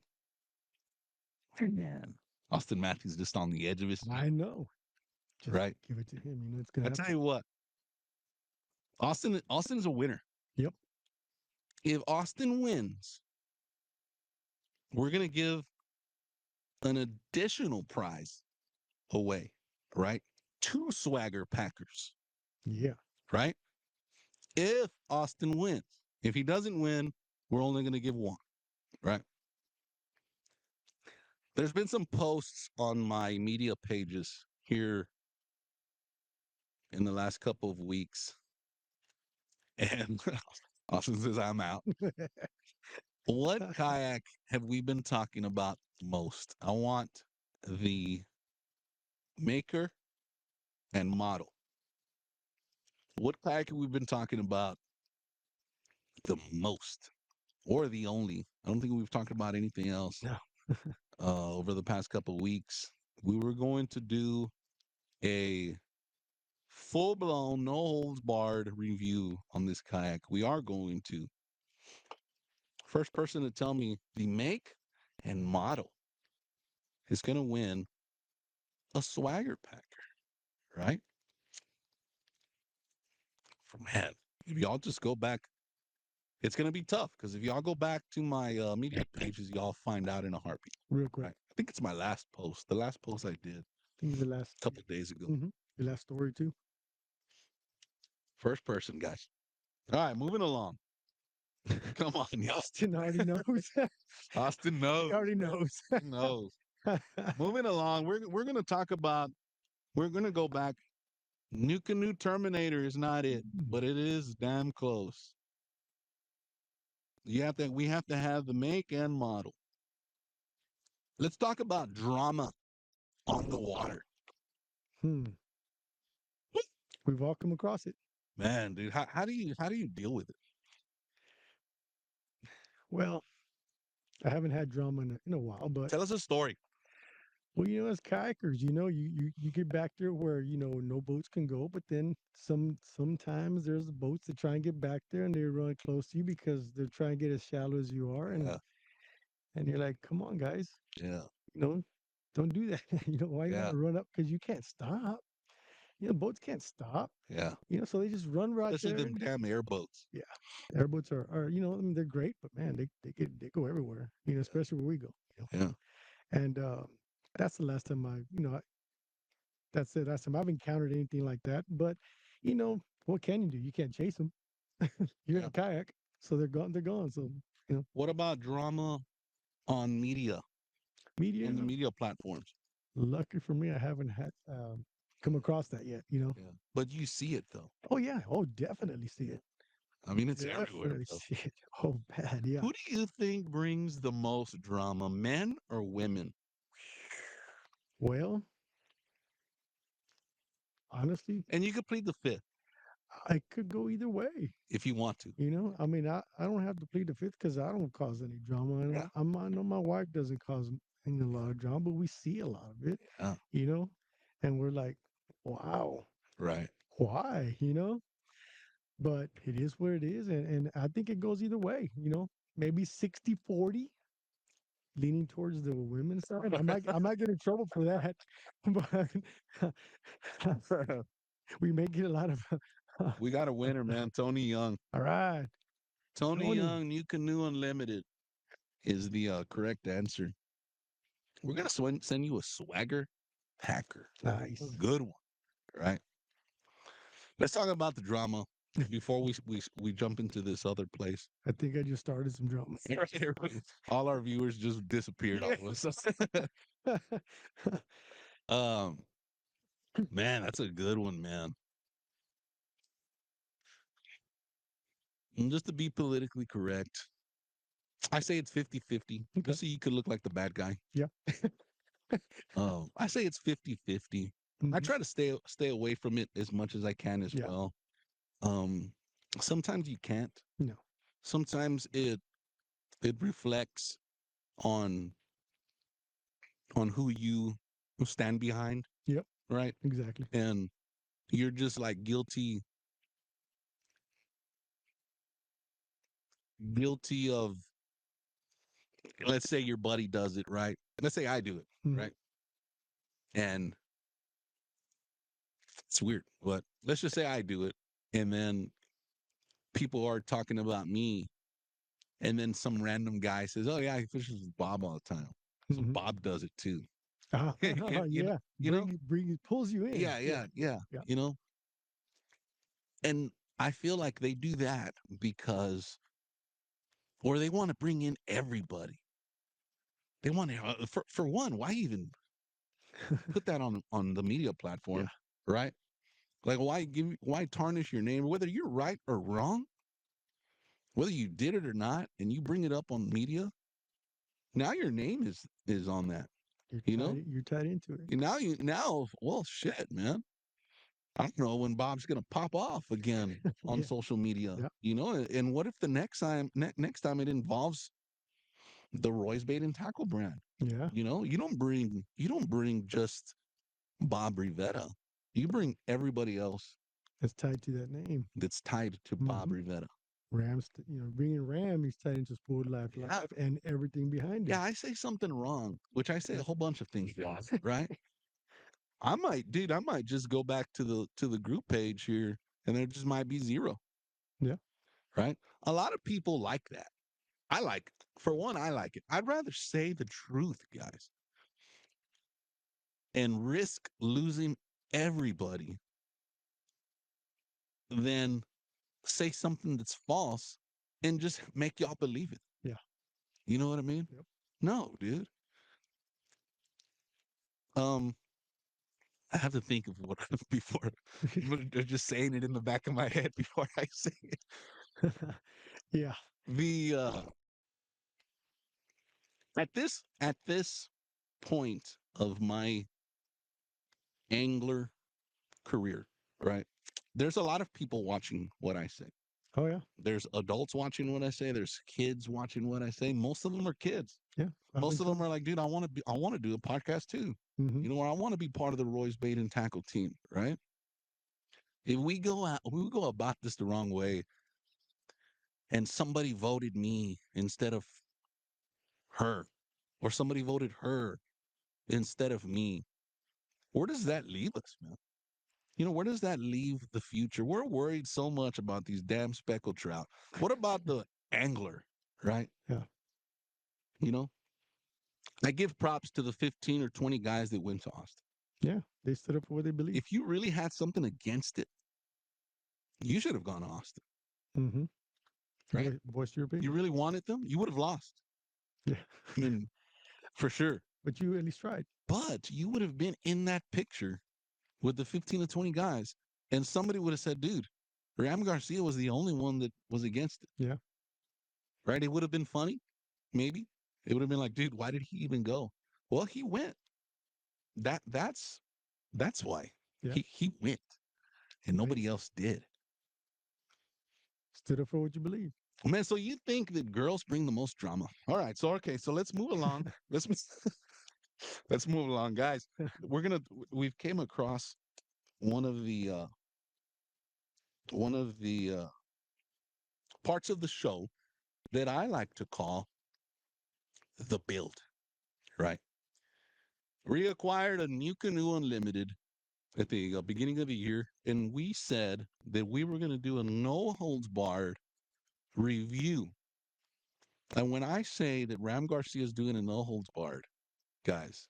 Man, Austin Matthews just on the edge of his seat, I know. Just right? give it to him. You know, it's gonna I tell happen. you what, Austin's a winner. Yep. If Austin wins, we're gonna give an additional prize away, right? 2 swagger packers, Yeah. right? If Austin wins. If he doesn't win, we're only gonna give 1, right? There's been some posts on my media pages here in the last couple of weeks, and Austin says I'm out. What kayak have we been talking about most? I want the maker and model. What kayak have we been talking about the most, or the only? I don't think we've talked about anything else No. over the past couple of weeks. We were going to do a full-blown, no holds barred review on this kayak. We are going to. First person to tell me the make and model is going to win a swagger packer, right? Man, if y'all just go back, it's going to be tough because if y'all go back to my media pages, y'all find out in a heartbeat. Real quick. Right? I think it's my last post, the last post I did I think the last a couple days ago. the last story too. First person, guys. All right, moving along. Come on, y'all. Austin already knows. Austin He knows. already knows. He knows. Moving along, we're gonna talk about. We're gonna go back. New Terminator is not it, but it is damn close. We have to have the make and model. Let's talk about drama on the water. Hmm. We've all come across it. Man, dude, how do you deal with it? Well, I haven't had drama in a while, but Tell us a story. well, you know, as kayakers, you know, you get back there where you know no boats can go, but then sometimes there's boats that try and get back there and they run close to you because they're trying to get as shallow as you are, Yeah, and you're like, come on, guys, yeah, you know, don't do that. You know, why you yeah, gotta run up? Because you can't stop. You know, boats can't stop. yeah. You know, so they just run right Especially there. them damn airboats. Yeah, airboats are you know, I mean, they're great, but man, they go everywhere. You know, especially where we go. You know, Yeah, and that's the last time that's it. That's time I've encountered anything like that. But you know, what can you do? You can't chase them. You're in yeah. a kayak, so they're gone. They're gone. So you know, What about drama on media, media. on the media platforms? Lucky for me, I haven't had come across that yet. You know. Yeah, but you see it though. Oh yeah. Oh, definitely see it. I mean, it's everywhere, Definitely bro. see it. Oh, bad. Yeah. Who do you think brings the most drama, men or women? Well, honestly, And you could plead the fifth I could go either way. if you want to. You know, I mean, I don't have to plead the fifth because I don't cause any drama. Yeah, I know my wife doesn't cause a lot of drama, but we see a lot of it, yeah, you know, and we're like, wow, right. why, you know? But it is what it is. And I think it goes either way, you know, maybe 60-40 leaning towards the women's side. I might get in trouble for that, but we may get a lot of, We got a winner, man. Tony Young. all right, Tony Tony, Young, New Canoe Unlimited is the correct answer. We're gonna send you a swagger packer, a nice. good one, right? Let's talk about the drama before we jump into this other place. I think I just started some drama. All our viewers just disappeared all of a sudden. um, man, that's a good one, man. And just to be politically correct, I say it's 50-50, Okay. just so you could look like the bad guy. Yeah. I say it's 50-50. I Mhm. try to stay away from it as much as I can as Yeah. well. Um, sometimes you can't. No. Sometimes it reflects on who you stand behind, Yep. right? Exactly. And you're just like guilty of let's say your buddy does it, right? Let's say I do it, Mhm. right? And it's weird, but let's just say I do it, and then people are talking about me, and then some random guy says, "Oh yeah, he fishes with Bob all the time." So Mhm. Bob does it too. you know, Yeah. you know, Pulls you in. yeah, yeah, yeah. Yeah. You know, and I feel like they do that because, or they want to bring in everybody. They want to, for one, why even put that on the media Yeah. platform, right? Like, why tarnish your name, whether you're right or wrong, whether you did it or not, and you bring it up on media. Now your name is on that, you know. You're tied into it. Now, well, shit, man. I don't know when Bob's gonna pop off again on Yeah. social media, Yeah. you know. And what if the next time it involves the Roy's Bait and Tackle brand? Yeah. You know, you don't bring just Bob Rivera. You bring everybody else It's tied to that name. that's tied to Bob Hmm. Rivera. Bringing Ram, he's tied into Sport Life Yeah, Life and everything behind yeah. him. I say something wrong, which I say a Yeah. whole bunch of things wrong, right? I might just go back to the group page here, and there just might be zero, Yeah. right? A lot of people like that. I like it. For one, I like it. I'd rather say the truth, guys, and risk losing everybody than say something that's false and just make y'all believe it. Yeah. You know what I mean? Yep. No, dude. Um, I have to think of what before just saying it in the back of my head before I say it. Yeah. The at this point of my angler career, right? There's a lot of people watching what I say. Oh yeah. There's adults watching what I say. There's kids watching what I say. Most of them are kids. Yeah. I've Most been of them told. are like, dude, I want to do a podcast too. Hmm. You know, or I want to be part of the Roy's Bait and Tackle team, right? If we go about this the wrong way, and somebody voted me instead of her, or somebody voted her instead of me, where does that leave us, man? You know, where does that leave the future? We're worried so much about these damn speckled trout. What about the angler, right? Yeah. You know, I give props to the 15 or 20 guys that went to Austin. Yeah. They stood up for what they believe. If you really had something against it, you should have gone to Austin, Mm-hmm. right? Voice your You opinion. really wanted them, you would have lost. Yeah. I mean, for sure. But you at least tried. But you would have been in that picture with the 15 to 20 guys, and somebody would have said, dude, Ram Garcia was the only one that was against it, Yeah. right? It would have been funny, maybe. It would have been like, dude, why did he even go? Well, he went. That's why Yeah. he went, and Right. nobody else did. Stood up for what you believe. Man, so you think that girls bring the most drama? All right, so okay, so let's move along. Let's move along, guys. We've came across one of the uh, one of the parts of the show that I like to call the build. Right, reacquired a new canoe unlimited at the beginning of the year, and we said that we were going to do a no holds barred review. And when I say that Ram Garcia is doing a no holds barred, guys,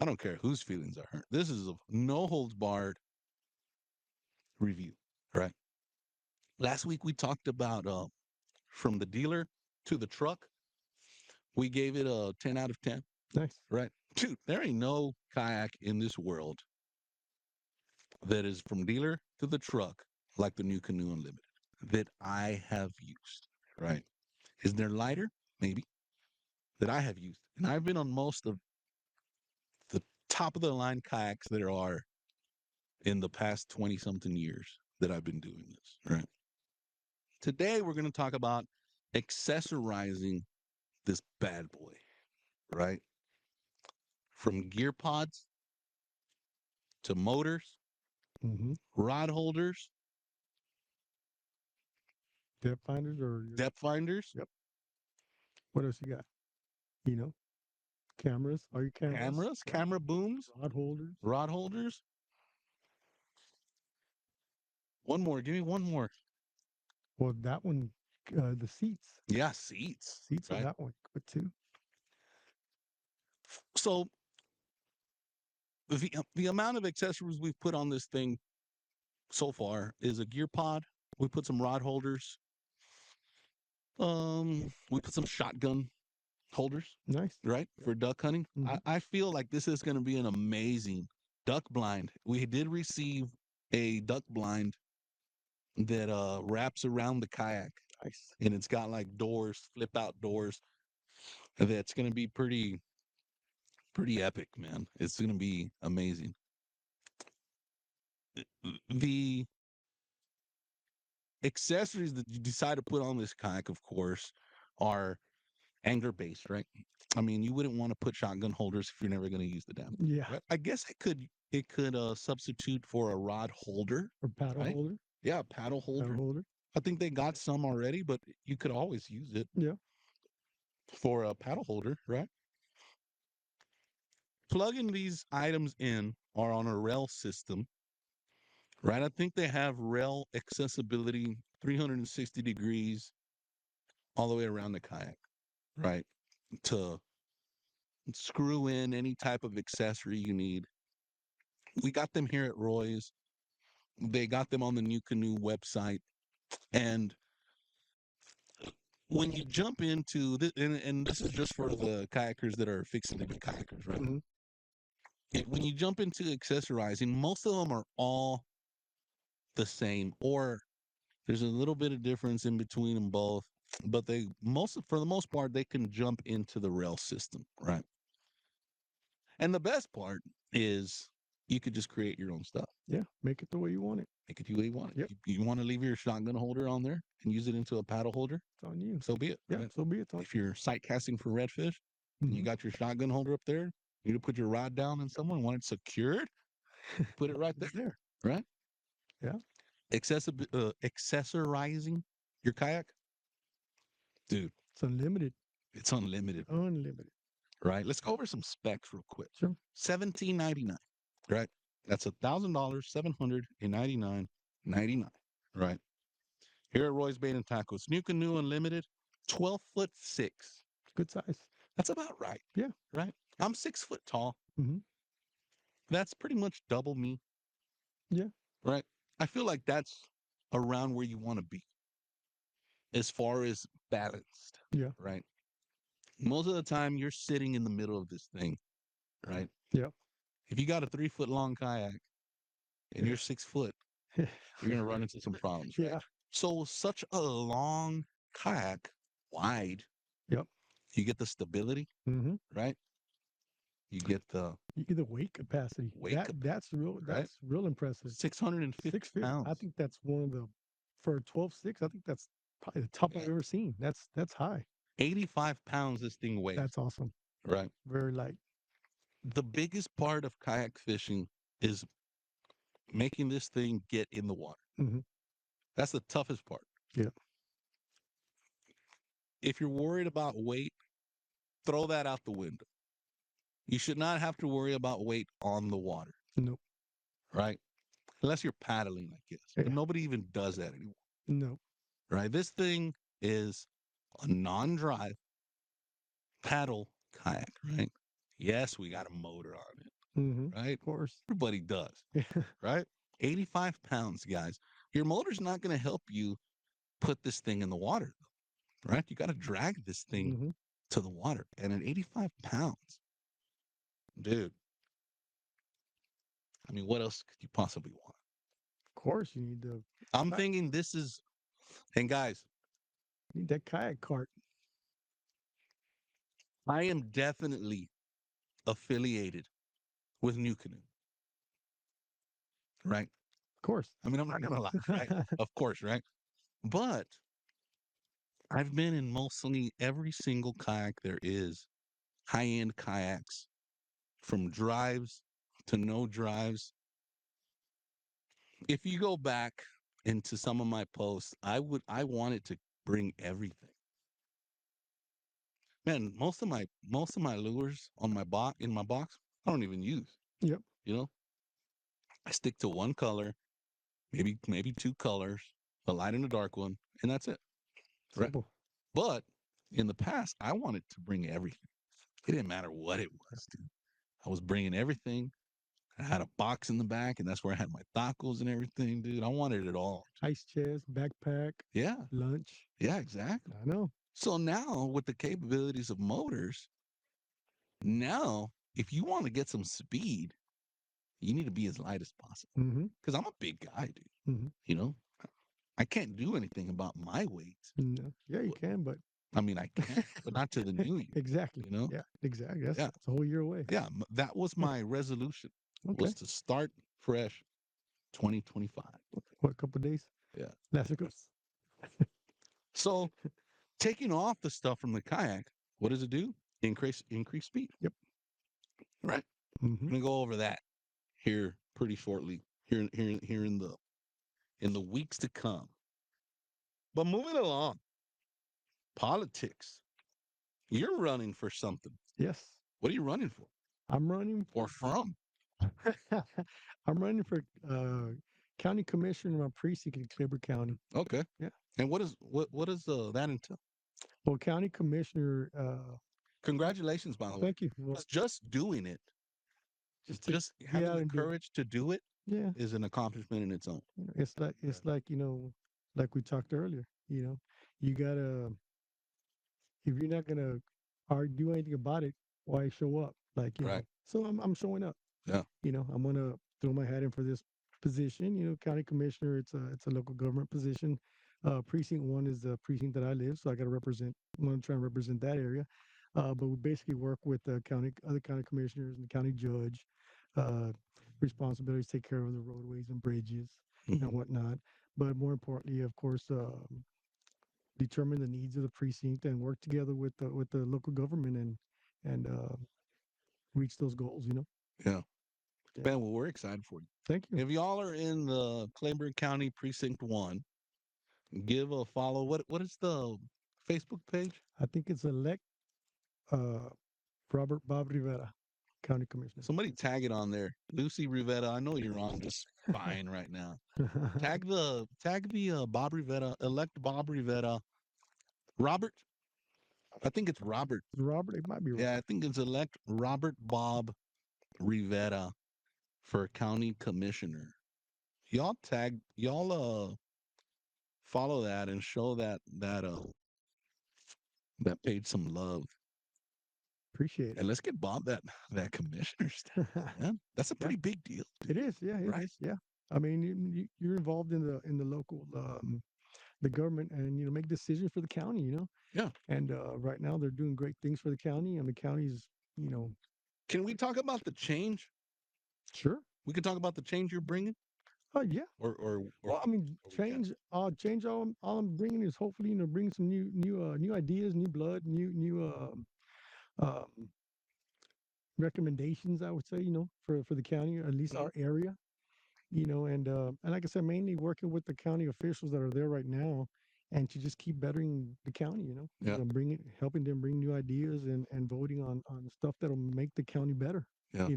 I don't care whose feelings are hurt. This is a no holds barred review, right? Last week we talked about from the dealer to the truck. We gave it a 10 out of 10, Nice. right? Dude, there ain't no kayak in this world that is from dealer to the truck like the new Canoe Unlimited that I have used, right? Is there lighter? Maybe. That I have used. And I've been on most of the top of the line kayaks that there are in the past 20 something years that I've been doing this, right? Today, we're going to talk about accessorizing this bad boy, right? From gear pods to motors, Mm-hmm. rod holders, Depth finders or depth finders. Yep. What else you got? You know, cameras. Are your cameras? Cameras, camera booms, Rod holders. rod holders. One more. Give me one more. Well, that one, the seats. Yeah, seats. Seats on Right. that one good too. So the amount of accessories we've put on this thing so far is a gear pod. We put some rod holders. We put some shotgun holders, Nice. right, for duck hunting. Mhm. I feel like this is going to be an amazing duck blind. We did receive a duck blind that wraps around the kayak, Nice. and it's got like doors, flip out doors. That's going to be pretty epic, man. It's going to be amazing. The accessories that you decide to put on this kayak, of course, are angler based, right? I mean, you wouldn't want to put shotgun holders if you're never going to use the damn thing. Yeah. Right? I guess it could substitute for a rod holder, Or paddle right? holder. Yeah, paddle holder. Paddle holder. I think they got some already, but you could always use it Yeah. for a paddle holder, right? Plugging these items in are on a rail system, right? I think they have rail accessibility 360 degrees all the way around the kayak, right? To screw in any type of accessory you need. We got them here at Roy's. They got them on the New Canoe website. And when you jump into this, and this is just for the kayakers that are fixing to be kayakers, right? Mhm. When you jump into accessorizing, most of them are all the same, or there's a little bit of difference in between them both. But for the most part, they can jump into the rail system, right? And the best part is you could just create your own stuff. Yeah. Make it the way you want it. Make it the way you want it. Yep. You want to leave your shotgun holder on there and use it into a paddle holder, It's on you. so be it. Yeah. Right? So be it. If you're sight casting for redfish and you Mhm. got your shotgun holder up there, you need to put your rod down in somewhere and want it secured, put it right there, It's there. right? Yeah. Accessorizing your kayak, dude, It's unlimited. it's unlimited, Unlimited. right? Let's go over some specs real quick. Sure. $17.99, right? That's $1,000, $799.99, right? Here at Roy's Bait and Tackle, it's New Canoe Unlimited, 12'6". Good size. That's about right. Yeah. Right. I'm 6 foot tall. Mhm. That's pretty much double me. Yeah. Right. I feel like that's around where you want to be as far as balanced. Yeah. Right. Most of the time, you're sitting in the middle of this thing. Right. Yep. If you got a 3 foot long kayak and Yeah. you're 6 foot, you're going to run into some problems. Right? Yeah. So, such a long kayak, wide, Yep. you get the stability, Mm-hmm. right? You get the You get the weight capacity. That's real. right? That's real impressive. 650 650. pounds. I think that's one of the for a 12.6. I think that's probably the top I've ever seen. That's high. 85 pounds this thing weighs. That's awesome. Right. Very light. The biggest part of kayak fishing is making this thing get in the water. Mm-hmm. That's the toughest part. Yeah. If you're worried about weight, throw that out the window. You should not have to worry about weight on the water. Nope. Right? Unless you're paddling, I guess. Yeah. But nobody even does that anymore. No. Right? This thing is a non-drive paddle kayak, right? Yes, we got a motor on it, Mm-hmm. right? Of course. Everybody does, right? 85 pounds, guys. Your motor's not going to help you put this thing in the water, right? You got to drag this thing Mm-hmm. to the water. And at 85 pounds, dude, I mean, what else could you possibly want? Of course, you need the. I'm thinking this is, and guys, You need that kayak cart. I am definitely affiliated with New Canoe, right? Of course. I mean, I'm not going to lie, right? Of course, right? But I've been in mostly every single kayak there is, high-end kayaks, from drives to no drives. If you go back into some of my posts, I wanted to bring everything. man, most of my lures on my box in my box, I don't even use. Yep. You know, I stick to one color, maybe two colors, a light and a dark one, and that's it. Right. Simple. But in the past, I wanted to bring everything. It didn't matter what it was, dude. I was bringing everything. I had a box in the back, and that's where I had my tacos and everything, dude. I wanted it all. Ice chest, backpack, Yeah, lunch. yeah, exactly. I know. So now, with the capabilities of motors, now if you want to get some speed, you need to be as light as possible. Mm-hmm. Because I'm a big guy, dude. Mm-hmm. You know, I can't do anything about my weight. No. Yeah, you Wh- can, but I mean, I can, but not to the new year. exactly. You know, Yeah, exactly. That's, yeah, that's a whole year away. yeah. That was my resolution, Okay. was to start fresh, 2025. What, a couple days? Yeah. That's a good. So taking off the stuff from the kayak, what does it do? Increase speed. Yep. Right. Mm-hmm. I'm gonna go over that here pretty shortly. Here in the weeks to come. But moving along, politics. You're running for something. Yes. What are you running for? I'm running Or from? I'm running for county commissioner in my precinct in Kleberg County. Okay. Yeah. And what does that entail? Well, county commissioner, Congratulations, by the way. thank you. Well, Just doing it, just to just get having out the and do it. courage to do it Yeah. is an accomplishment in its own. It's like, like we talked earlier, you gotta, if you're not gonna do anything about it, why show up? Like, Right. so I'm showing up. Yeah. I'm gonna throw my hat in for this position. County commissioner. It's a local government position. Precinct 1 is the precinct that I live, so I got to represent. I want to try and represent that area. But we basically work with the other county commissioners and the county judge. Uh, Responsibilities take care of the roadways and bridges Mhm. and whatnot. But more importantly, of course, determine the needs of the precinct and work together with the local government and reach those goals. Yeah. Yeah. Ben, well, we're excited for you. Thank you. If y'all are in the Kleberg County Precinct 1, give a follow. What is the Facebook page? I think it's elect uh, Bob Rivera, County Commissioner. Somebody tag it on there. Lucy Rivera, I know you're on just fine right now. Tag the Bob Rivera, elect Bob Rivera. Robert? I think it's Robert. Robert, it might be Yeah, I Robert. think it's elect Robert Bob Rivera for county commissioner. Y'all follow that and show that page some love. Appreciate And let's get Bob that commissioner stuff, it. man. That's a pretty big deal. It is, yeah, it Right. is, yeah. I mean, you're involved in the local, the government, and make decisions for the county. Yeah. And right now they're doing great things for the county, and the county's, Can we talk about the change? sure. We can talk about the change you're bringing, Oh yeah. or Well, I mean, or we can't. change. All I'm bringing is hopefully, bring some new ideas, new blood, new um, recommendations. I would say, for the county, or at least Mhm. our area. And like I said, mainly working with the county officials that are there right now, and to just keep bettering the county. Yeah. Helping them bring new ideas and voting on stuff that'll make the county better. Yeah.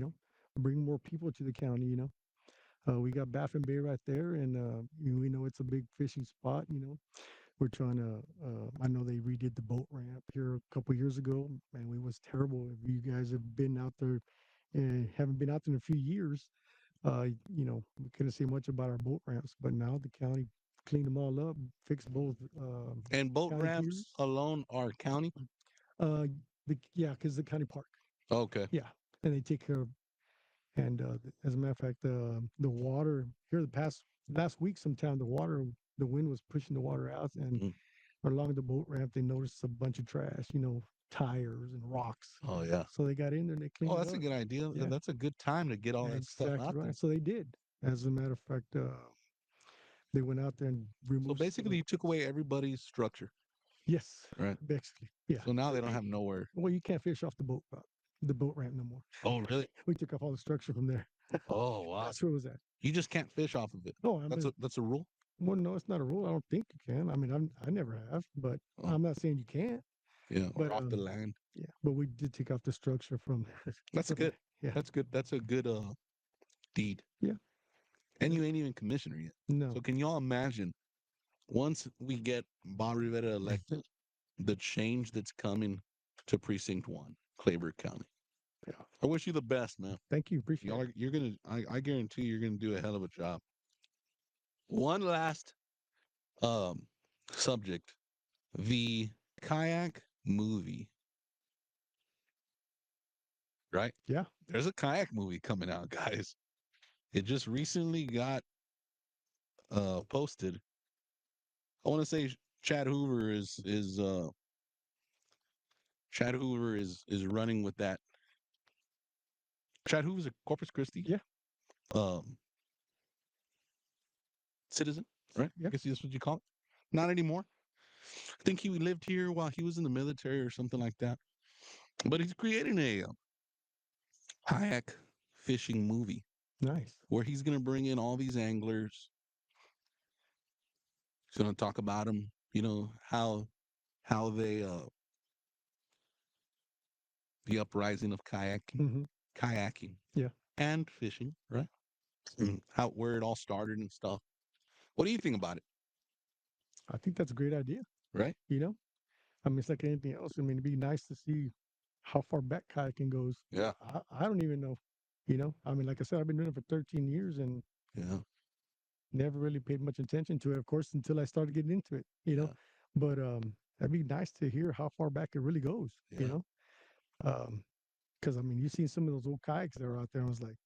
Bring more people to the county. We got Baffin Bay right there, and we know it's a big fishing spot. We're trying to. I know they redid the boat ramp here a couple years ago, and it was terrible. If you guys have been out there and haven't been out there in a few years, we couldn't say much about our boat ramps, but now the county cleaned them all up, fixed both. And boat County ramps piers. alone are county. Uh, because the county park. Okay. Yeah, and they take care of. And as a matter of fact, the water here last week, sometime the wind was pushing the water out, and Mhm. along the boat ramp, they noticed a bunch of trash, tires and rocks. Oh yeah. So they got in there and they cleaned Oh, it that's a up. good idea. Yeah. That's a good time to get all that stuff Exactly out there. right. So they did. As a matter of fact, they went out there and So removed. basically, you took away everybody's structure, Yes, right? basically, yeah. So now they don't have nowhere. Well, you can't fish off the boat ramp no more. Oh, really? We took off all the structure from there. Oh, wow. That's where it was at. You just can't fish off of it. No, That's a rule. well, no, it's not a rule. I don't think you can. I mean, I never have, but Oh. I'm not saying you can't. Yeah, or But off the land. yeah, but we did take off the structure from. That's from good. yeah, That's good. That's a good deed. yeah. And you ain't even commissioner yet. No, So can y'all imagine once we get Bob Rivera elected, the change that's coming to Precinct 1, Kleberg County. yeah. I wish you the best, man. Thank you, appreciate Y'all it. are, you're gonna I guarantee you're gonna do a hell of a job. One last um subject. The kayak movie, right? Yeah, There's a kayak movie coming out, guys. It just recently got posted. I want to say Chad Hoover is running with that. Chad Hoover's a Corpus Christi yeah, um citizen, right? yeah. I guess that's what you call it. Not anymore. I think he lived here while he was in the military or something like that. But he's creating a kayak fishing movie Nice. where he's going to bring in all these anglers. He's going to talk about them, how they the uprising of Hmm. kayaking Yeah, and fishing, right? And how where it all started and stuff. What do you think about it? I think that's a great idea. Right? You know, I mean, it's like anything else. I mean, it'd be nice to see how far back kayaking goes. Yeah. I don't even know. I mean, like I said, I've been doing it for 13 years and Yeah. never really paid much attention to it, of course, until I started getting into it. Yeah. But that'd be nice to hear how far back it really goes. Yeah. Because I mean, you've seen some of those old kayaks that are out there. I was like,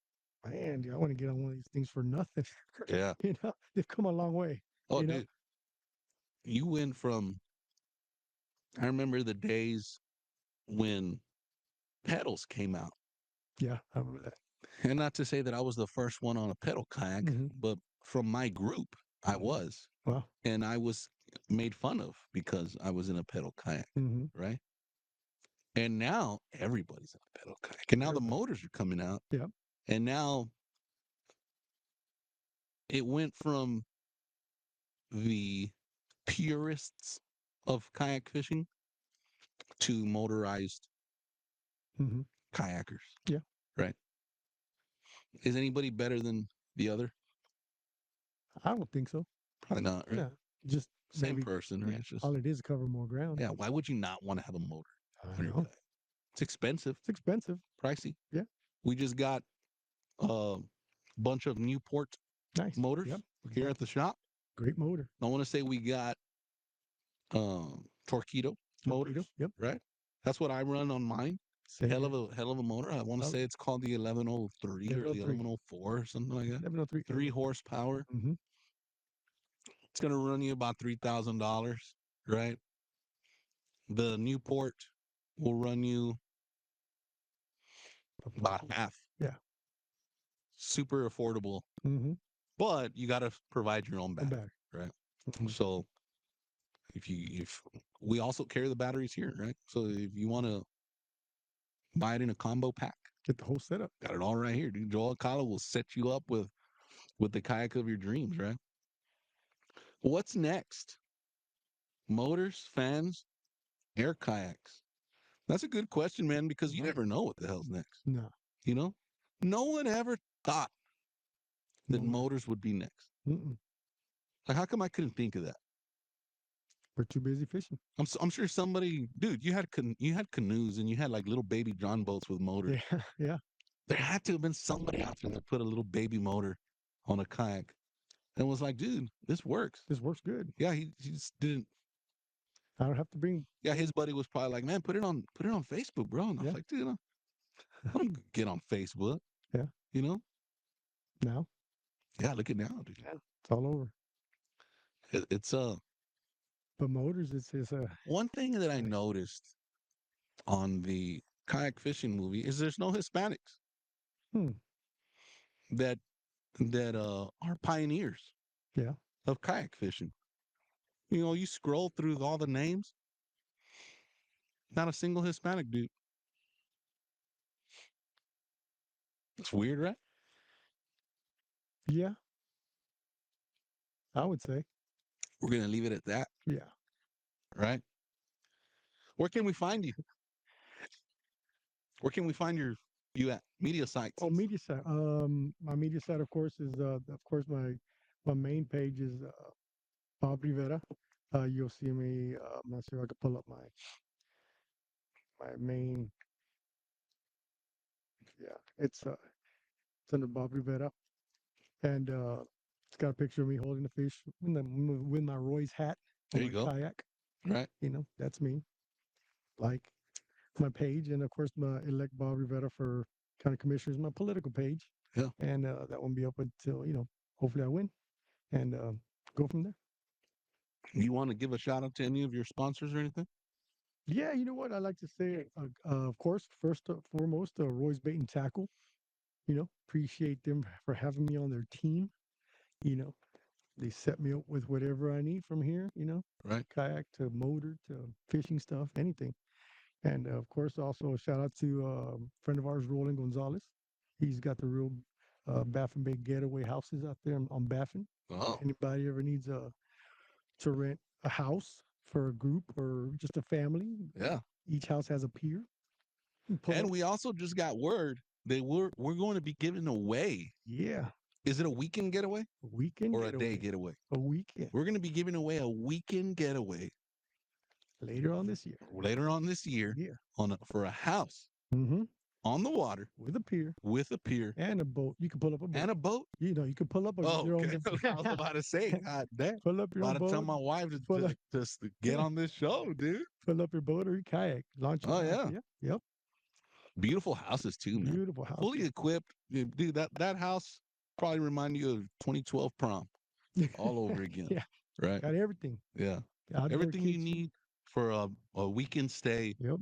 man, I want to get on one of these things for nothing. Yeah. They've come a long way. Oh, You know, dude, you went from I remember the days when pedals came out. yeah, I remember that. And not to say that I was the first one on a pedal kayak, Hmm. but from my group, I was. Wow. And I was made fun of because I was in a pedal kayak, Hmm. right? And now everybody's in a pedal kayak. And now the Everybody. motors are coming out. Yeah. And now it went from the purists of kayak fishing to motorized Hmm. kayakers, Yeah. right? Is anybody better than the other? I don't think so. Probably not, right? No, just Same maybe. person, right? Yeah. It's just, All it is cover more ground. yeah, why would you not want to have a motor I on your know. kayak? It's expensive, It's expensive. pricey. Yeah. We just got a bunch of Newport Nice. motors Yep. here at the shop. Great motor. I want to say we got Torpedo Torpedo. motors, Yep. right? That's what I run on mine. Same Hell here. of a motor. I want to say it's called the 1103 or the 1103. 1104 or something like that. 1103. 3 horsepower. Mm-hmm. It's gonna run you about $3,000, right? The Newport will run you about half. Yeah. Super affordable, Mm-hmm. but you got to provide your own No battery, battery. right? Mhm. So if we also carry the batteries here, right? So if you want to buy it in a combo pack, Get the whole setup. got it all right here, dude. Joel Kala will set you up with the kayak of your dreams, right? What's next? Motors, fans, air kayaks. That's a good question, man, because you Right. never know what the hell's next. No. You know, no one ever thought that Motor. motors would be next. Mm-mm. Like, how come I couldn't think of that? We're too busy fishing. I'm sure somebody, dude, you had canoes and you had like little baby John boats with motors. Yeah. Yeah. There had to have been somebody out there that put a little baby motor on a kayak and was like, dude, this works. This works good. Yeah, he just didn't. I don't have to bring. Yeah, his buddy was probably like, man, put it on Facebook, bro. And I Yeah. was like, dude, I don't get on Facebook. Yeah. You know? Now. Yeah, look at now, dude. Yeah. It's all over. It's But motors, it's a. one thing that I noticed on the kayak fishing movie is there's no Hispanics Hmm. that are pioneers Yeah. of kayak fishing. You know, you scroll through all the names, not a single Hispanic dude. It's weird, right? Yeah. I would say. We're gonna leave it at that, Yeah. right? Where can we find you? Where can we find you at? Media sites. Oh, media site. My media site, of course, is of course my main page is Bob Rivera. You'll see me. I'm not sure I can pull up my main. Yeah, it's under Bob Rivera, and it's got a picture of me holding a fish with my Roy's hat There on you my go. kayak. Right. That's me. Like my page, and of course, my elect Bob Rivera for county commissioner is my political page. Yeah. And that won't be up until hopefully I win, and go from there. You want to give a shout out to any of your sponsors or anything? Yeah, you know what I like to say. Of course, first foremost, Roy's Bait and Tackle. Appreciate them for having me on their team. You know, they set me up with whatever I need from here. Right. Kayak to motor to fishing stuff, anything. And of course, also a shout out to a friend of ours, Roland Gonzalez. He's got the real Baffin Bay getaway houses out there on Baffin. Oh, Anybody ever needs to rent a house for a group or just a family, yeah. each house has a pier. And we also just got word that we're going to be giving away. Yeah, Is it a weekend getaway a weekend or getaway. a day getaway? A weekend We're going to be giving away a weekend getaway later on this year. later on this year Yeah. for a house Mm-hmm. on the water With a pier with a pier and a boat. You can pull up a boat. and a boat. You can pull up Oh, your okay. own. I was about to say, God damn. Pull up your About own to tell boat. my wife Pull up, to get on this show, dude. pull up your boat or your kayak. Launch it. Oh, out. yeah. Yep. Beautiful houses too, man. Beautiful house. Fully equipped. Dude, that house probably remind you of 2012 prom all over again. Yeah. Right? Got everything. Yeah. Outdoor Everything you kitchen. need for a weekend stay Yep.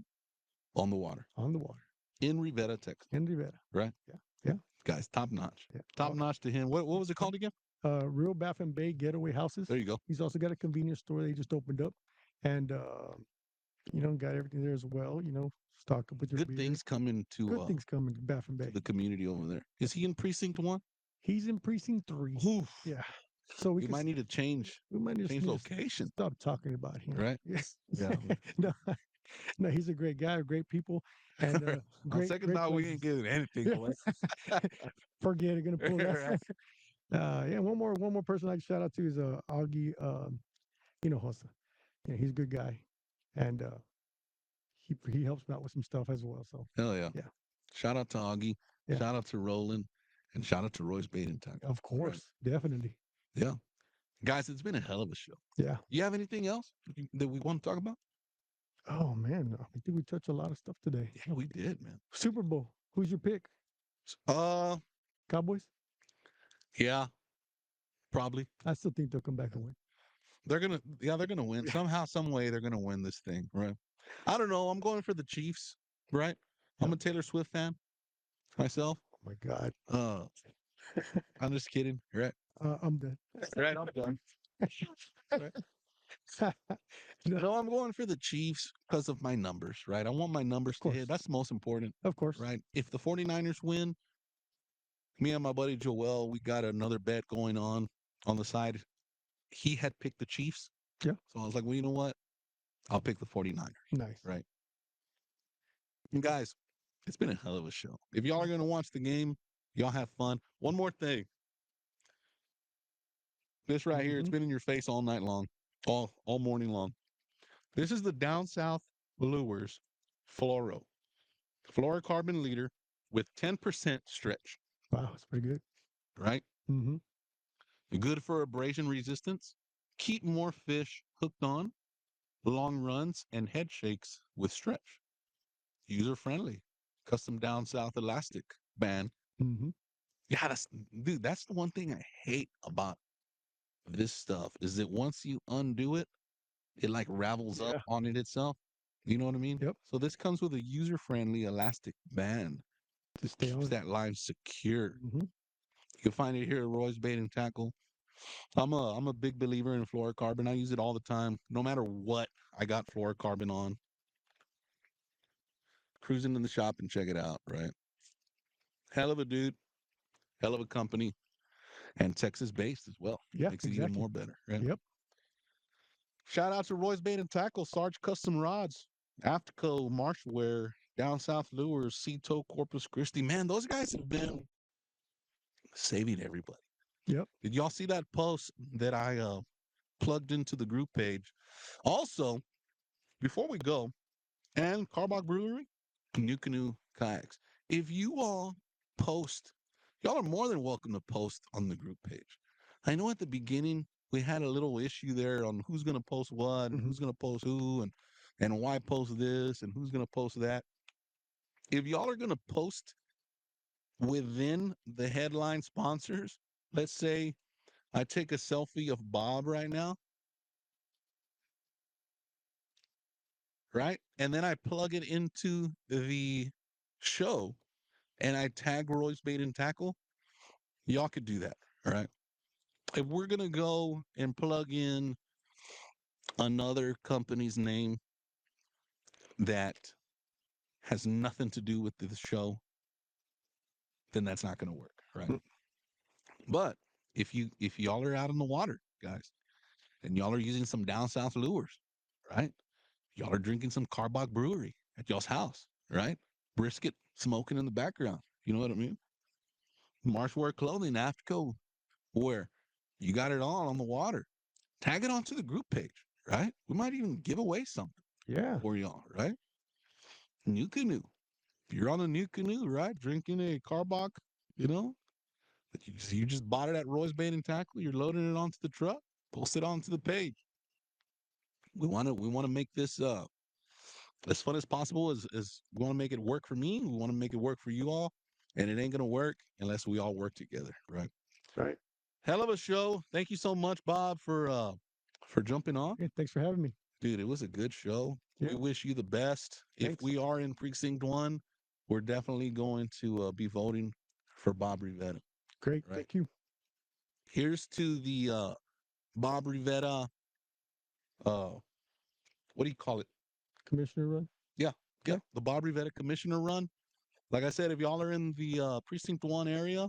on the water On the water. in Rivera, Texas. In Rivera. Right? Yeah. Yeah. Guys, top notch. Yeah. Top notch to him. What was it called again? Real Baffin Bay getaway houses. There you go. He's also got a convenience store they just opened up, and got everything there as well. Stock up with your Good beer. things coming Good things coming to Baffin Bay. to the community over there. Is he in precinct 1? He's in precinct 3. Oof. Yeah. So We might need to change we might just change need to location. stop talking about him. Right? Yes. Yeah. no, no, he's a great guy, great people, and On great. second great thought, we places. ain't getting anything Yeah. away. Forget it. Gonna pull that. Right. Yeah. One more person I can shout out to is Augie. Hossa. Yeah, he's a good guy, and he helps me out with some stuff as well. So Hell yeah. Yeah. Shout out to Augie. Yeah. Shout out to Roland. And shout out to Roy's Bait and Tackle. of course, definitely. Yeah. Guys, it's been a hell of a show. Yeah. You have anything else that we want to talk about? Oh man, I think we touched a lot of stuff today. Yeah, we did, man. Super Bowl. Who's your pick? Cowboys. Yeah, probably. I still think they'll come back and win. They're gonna win. Somehow, some way they're gonna win this thing, right? I don't know. I'm going for the Chiefs, right? I'm a Taylor Swift fan myself. Oh my God. I'm just kidding, right? I'm done. Right, I'm done. No, I'm going for the Chiefs because of my numbers, right? I want my numbers to course. hit. That's the most important, Of course. right? If the 49ers win, me and my buddy Joel, we got another bet going on the side. He had picked the Chiefs. Yeah. So I was like, well, you know what? I'll pick the 49ers. Nice. Right. And guys, it's been a hell of a show. If y'all are going to watch the game, y'all have fun. One more thing. This right here, it's been in your face all night long, all morning long. This is the Down South Lures Fluoro. Fluorocarbon leader with 10% stretch, Wow, that's pretty good. right? Mm-hmm. Good for abrasion resistance. Keep more fish hooked on. Long runs and head shakes with stretch. User friendly. Custom Down South elastic band. Mm-hmm. Yeah, that's the one thing I hate about this stuff is that once you undo it, it like ravels up on it itself. You know what I mean? Yep. So this comes with a user-friendly elastic band To stay keeps on. that line secure. Mm-hmm. You can find it here at Roy's Bait and Tackle. I'm a big believer in fluorocarbon. I use it all the time. No matter what, I got fluorocarbon on. Cruising in the shop and check it out, right? Hell of a dude, hell of a company, and Texas-based as well. Yeah, Makes it exactly. even more better, right? Yep. Shout out to Roy's Bait and Tackle, Sarge Custom Rods. AFTCO, Marshware, Down South Lures, Tow Corpus Christi. Man, those guys have been saving everybody. Yep. Did y'all see that post that I plugged into the group page? Also, before we go, and Karbach Brewery, New Canoe Kayaks. If you all post, y'all are more than welcome to post on the group page. I know at the beginning we had a little issue there on who's going to post what and who's going to post who and why post this and who's going to post that. If y'all are going to post within the headline sponsors, let's say I take a selfie of Bob right now, right? And then I plug it into the show and I tag Roy's Bait and Tackle, y'all could do that. All right. If we're going to go and plug in another company's name that has nothing to do with the show, then that's not going to work. Right. But if y'all are out in the water, guys, and y'all are using some down south lures, right? Y'all are drinking some Karbach Brewery at y'all's house, right? Brisket smoking in the background. You know what I mean? Marshwear clothing, AFTCO wear. You got it all on the water. Tag it onto the group page, right? We might even give away something Yeah. for y'all, right? New canoe. If you're on a new canoe, right? Drinking a Karbach, you know, that you just bought it at Roy's Bait and Tackle. You're loading it onto the truck. Post it onto the page. We want to make this as fun as possible. As we want to make it work for me. We want to make it work for you all, and it ain't gonna work unless we all work together, right? Right. Hell of a show. Thank you so much, Bob, for jumping on. Okay, thanks for having me. Dude, it was a good show. Yeah. We wish you the best. If Thanks. we are in precinct 1, we're definitely going to be voting for Bob Rivera. Great. Right. Thank you. Here's to the Bob Rivera. What do you call it? Commissioner run. Yeah, the Bob Rivera Commissioner run. Like I said, if y'all are in the precinct 1 area,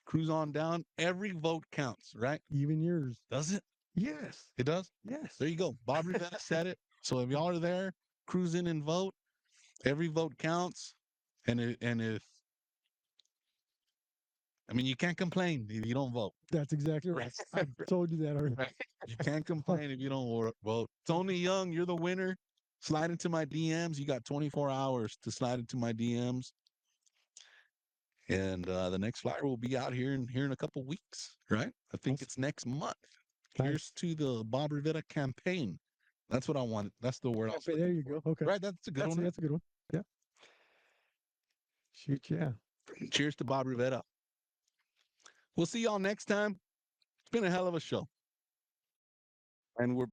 cruise on down. Every vote counts, right? Even yours. Does it? Yes. It does? Yes. There you go. Bob Rivera said it. So if y'all are there, cruise in and vote. Every vote counts. And if I mean, you can't complain if you don't vote. That's exactly right. I told you that already. You can't complain if you don't vote. Tony Young, you're the winner. Slide into my DMs. You got 24 hours to slide into my DMs. And the next flyer will be out here in a couple weeks, right? I think it's next month. Nice. Here's to the Bob Rivera campaign. That's what I wanted. That's the word. Okay, there you go. Okay. Right, that's a good one. That's a good one. Yeah. Shoot, yeah. Cheers to Bob Rivera. We'll see y'all next time. It's been a hell of a show. And we're